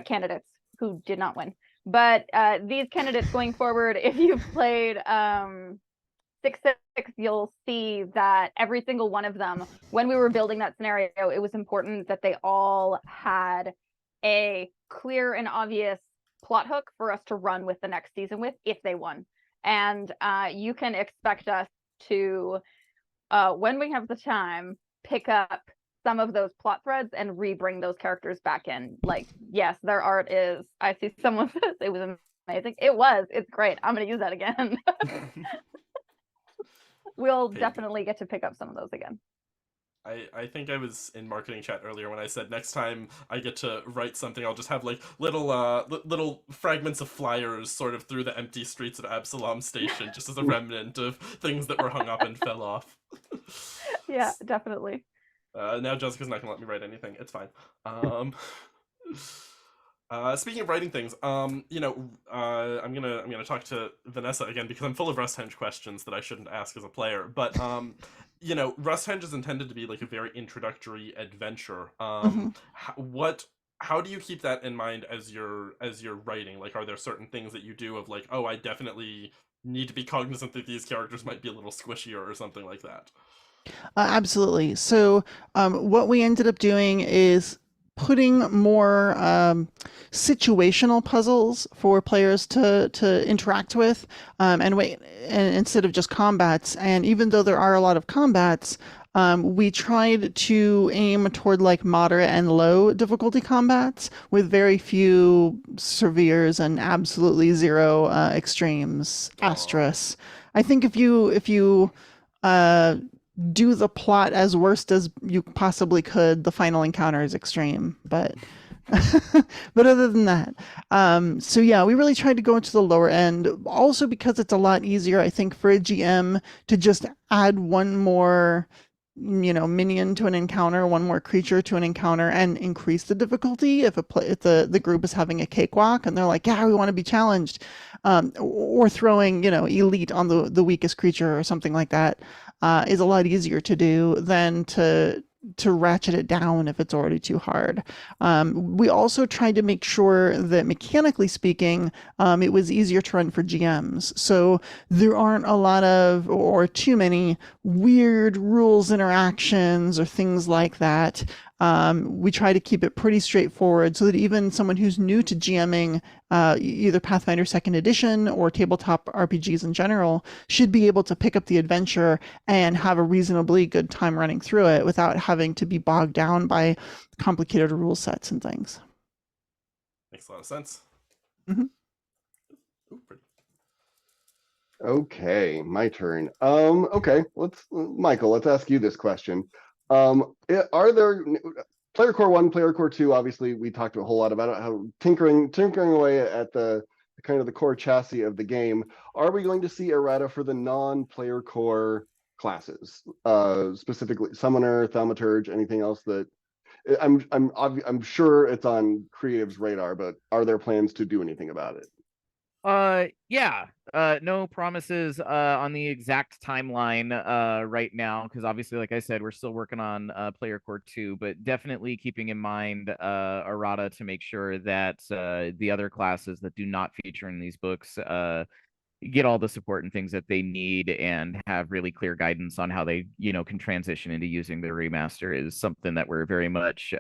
candidates who did not win. But these candidates going forward, if you've played 6-6, you'll see that every single one of them, when we were building that scenario, it was important that they all had a clear and obvious plot hook for us to run with the next season with if they won. And you can expect us to, when we have the time, pick up some of those plot threads and re-bring those characters back in. Like, yes, their art is, I see someone says it was amazing. It's great. I'm going to use that again. We'll definitely get to pick up some of those again. I think I was in marketing chat earlier when I said next time I get to write something, I'll just have like little fragments of flyers sort of through the empty streets of Absalom Station, just as a remnant of things that were hung up and fell off. Yeah, definitely. Now Jessica's not gonna let me write anything. It's fine. Speaking of writing things, I'm gonna talk to Vanessa again because I'm full of Rusthenge questions that I shouldn't ask as a player. But Rusthenge is intended to be like a very introductory adventure. How do you keep that in mind as you're writing? Like, are there certain things that you do of like, oh, I definitely need to be cognizant that these characters might be a little squishier or something like that? Absolutely. So what we ended up doing is putting more situational puzzles for players to interact with and instead of just combats. And even though there are a lot of combats, we tried to aim toward like moderate and low difficulty combats with very few severes and absolutely zero extremes. Asterisk. I think if you do the plot as worst as you possibly could, the final encounter is extreme. But But other than that, so yeah, we really tried to go into the lower end. Also because it's a lot easier, I think, for a GM to just add one more, minion to an encounter, one more creature to an encounter, and increase the difficulty if if the group is having a cakewalk and they're like, yeah, we want to be challenged, or throwing, elite on the weakest creature or something like that, is a lot easier to do than to ratchet it down if it's already too hard. We also tried to make sure that mechanically speaking, it was easier to run for GMs. So there aren't a lot of, or too many weird rules interactions or things like that. We try to keep it pretty straightforward so that even someone who's new to GMing, either Pathfinder 2nd Edition or tabletop RPGs in general, should be able to pick up the adventure and have a reasonably good time running through it without having to be bogged down by complicated rule sets and things. Makes a lot of sense. Mm-hmm. Ooh, pretty. Okay, my turn. Okay, Michael, let's ask you this question. Are there Player Core 1, Player Core 2, obviously we talked a whole lot about it, how tinkering away at the kind of the core chassis of the game. Are we going to see errata for the non-Player Core classes? Specifically Summoner, Thaumaturge, anything else that I'm sure it's on Creative's radar, but are there plans to do anything about it? Yeah. No promises on the exact timeline right now, because obviously, like I said, we're still working on Player Core 2, but definitely keeping in mind errata to make sure that the other classes that do not feature in these books get all the support and things that they need and have really clear guidance on how they, can transition into using the remaster is something that we're very much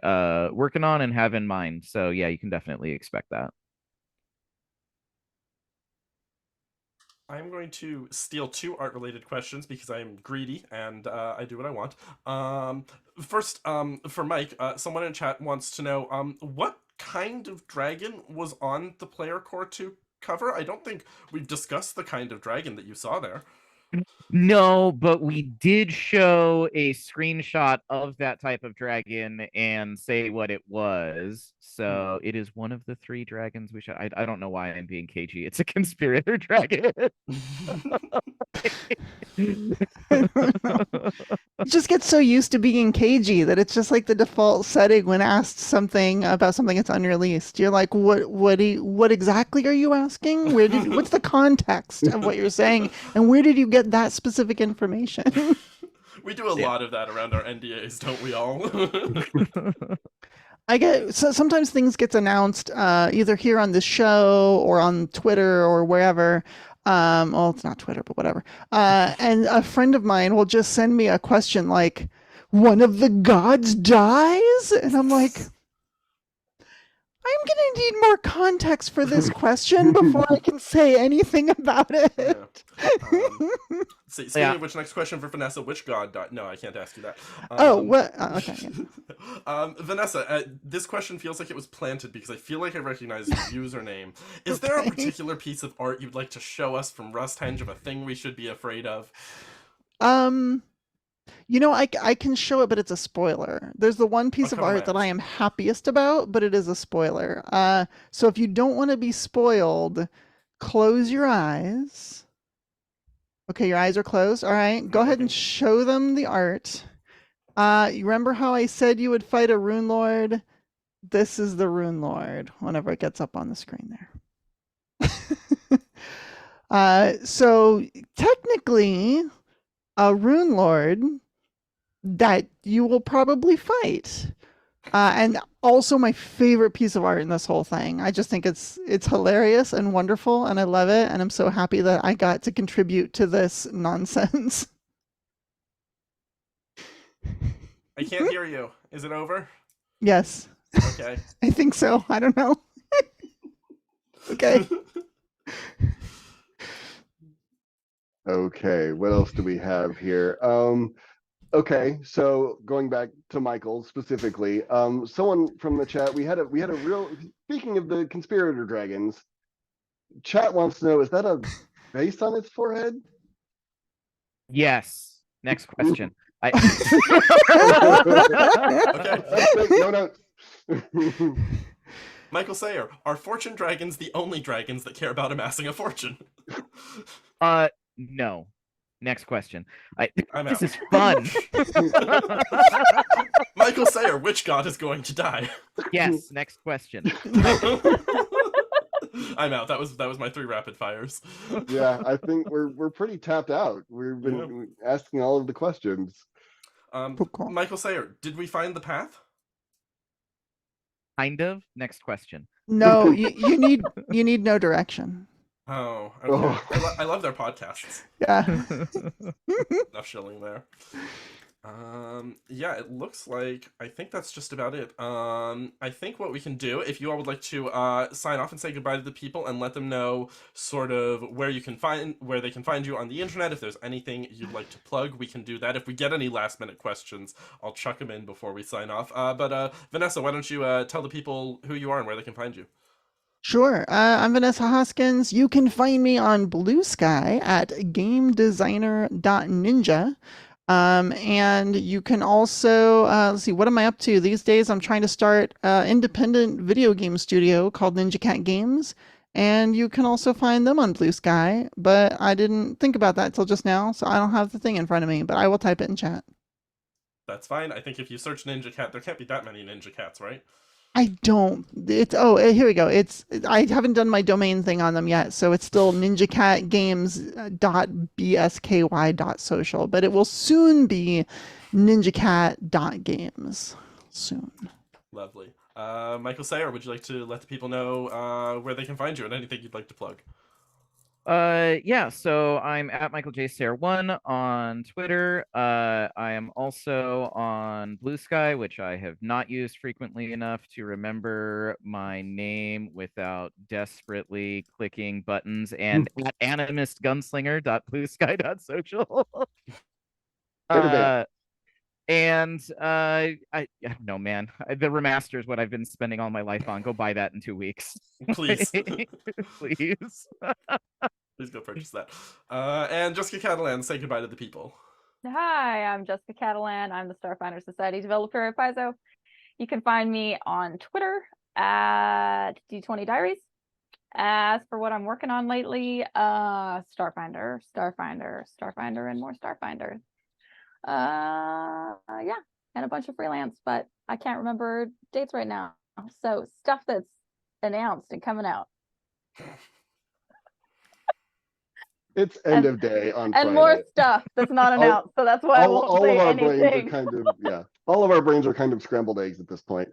working on and have in mind. So yeah, you can definitely expect that. I'm going to steal 2 art-related questions because I'm greedy and I do what I want. First, for Mike, someone in chat wants to know what kind of dragon was on the Player Core 2 cover? I don't think we've discussed the kind of dragon that you saw there. No, but we did show a screenshot of that type of dragon and say what it was. So it is one of the 3 dragons we shot. I don't know why I'm being cagey. It's a conspirator dragon. Just get so used to being cagey that it's just like the default setting when asked something about something that's unreleased. You're like, what exactly are you asking? What's the context of what you're saying, and where did you get that specific information? We do a lot of that around our NDAs, don't we all? Sometimes things gets announced either here on this show or on Twitter or wherever. Well, it's not Twitter, but whatever. And a friend of mine will just send me a question like, one of the gods dies? And I'm like, I'm going to need more context for this question before I can say anything about it. Yeah. Speaking of which, next question for Vanessa, which god died? No, I can't ask you that. What? Okay. Yeah. Vanessa, this question feels like it was planted because I feel like I recognize your username. Is there a particular piece of art you'd like to show us from Rusthenge of a thing we should be afraid of? I can show it, but it's a spoiler. There's the one piece of art that I am happiest about, but it is a spoiler. So if you don't want to be spoiled, close your eyes. Okay, your eyes are closed. All right, go ahead and show them the art. You remember how I said you would fight a Rune Lord? This is the Rune Lord, whenever it gets up on the screen there. So technically, a Rune Lord that you will probably fight. And also my favorite piece of art in this whole thing. I just think it's hilarious and wonderful, and I love it, and I'm so happy that I got to contribute to this nonsense. I can't hear you. Is it over? Yes. Okay. I think so. I don't know. Okay. Okay, what else do we have here? Okay, so going back to Michael specifically, someone from the chat, we had a real, speaking of the conspirator dragons, chat wants to know, is that a face on its forehead? Yes. Next question. Okay, no notes. Michael Sayre, are fortune dragons the only dragons that care about amassing a fortune? No. Next question. I'm This out. is fun. Michael Sayre, which god is going to die? Yes. Next question. I'm out. That was my 3 rapid fires. Yeah, I think we're pretty tapped out. We've been asking all of the questions. Cool. Michael Sayre, did we find the path? Kind of. Next question. No, you need no direction. Oh, okay. Oh. I love their podcasts. Yeah. Enough shilling there. Yeah, it looks like I think that's just about it. I think what we can do, if you all would like to sign off and say goodbye to the people and let them know sort of where they can find you on the internet. If there's anything you'd like to plug, we can do that. If we get any last minute questions, I'll chuck them in before we sign off. But Vanessa, why don't you tell the people who you are and where they can find you? Sure. I'm Vanessa Hoskins. You can find me on Blue Sky at gamedesigner.ninja. And you can also, let's see, what am I up to these days? I'm trying to start independent video game studio called Ninja Cat Games. And you can also find them on Blue Sky, but I didn't think about that till just now, so I don't have the thing in front of me, but I will type it in chat. That's fine. I think if you search Ninja Cat, there can't be that many Ninja Cats, right? I don't. Here we go. I haven't done my domain thing on them yet, so it's still ninjacatgames.bsky.social, but it will soon be ninjacat.games soon. Lovely. Michael Sayre, would you like to let the people know where they can find you and anything you'd like to plug? Yeah, so I'm at Michael J. Sayre 1 on Twitter. I am also on Blue Sky, which I have not used frequently enough to remember my name without desperately clicking buttons, and at animistgunslinger.bluesky.social. And I don't know, man. The remaster is what I've been spending all my life on. Go buy that in 2 weeks. Please. Please. Please go purchase that. And Jessica Catalan, say goodbye to the people. Hi, I'm Jessica Catalan. I'm the Starfinder Society developer at Paizo. You can find me on Twitter at D20 Diaries. As for what I'm working on lately, Starfinder, and more Starfinder. Yeah, and a bunch of freelance, but I can't remember dates right now. So stuff that's announced and coming out. It's end of day on Friday. And more stuff that's not announced, so that's why I won't say anything. All of our brains are kind of scrambled eggs at this point.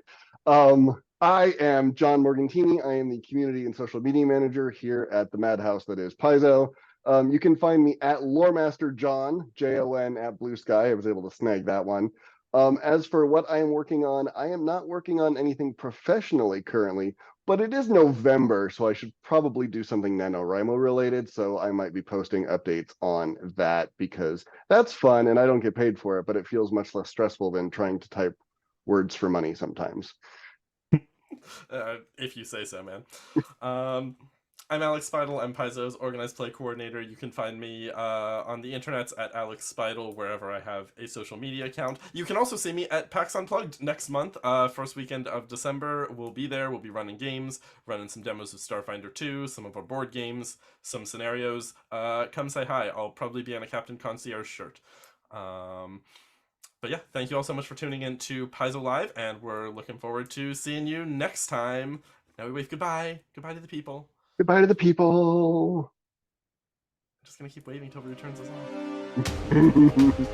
I am John Morgantini. I am the community and social media manager here at the madhouse that is Paizo. You can find me at Loremaster Jon, Jon at Blue Sky. I was able to snag that one. As for what I am working on, I am not working on anything professionally currently, but it is November, so I should probably do something NaNoWriMo related. So I might be posting updates on that because that's fun and I don't get paid for it, but it feels much less stressful than trying to type words for money sometimes. If you say so, man. I'm Alex Speidel. I'm Paizo's Organized Play Coordinator. You can find me on the internets at Alex Speidel, wherever I have a social media account. You can also see me at PAX Unplugged next month. First weekend of December, we'll be there. We'll be running games, running some demos of Starfinder 2, some of our board games, some scenarios. Come say hi. I'll probably be in a Captain Concierge shirt. But yeah, thank you all so much for tuning in to PaizoLIVE, and we're looking forward to seeing you next time. Now we wave goodbye. Goodbye to the people. Goodbye to the people. I'm just gonna keep waving until he returns us on.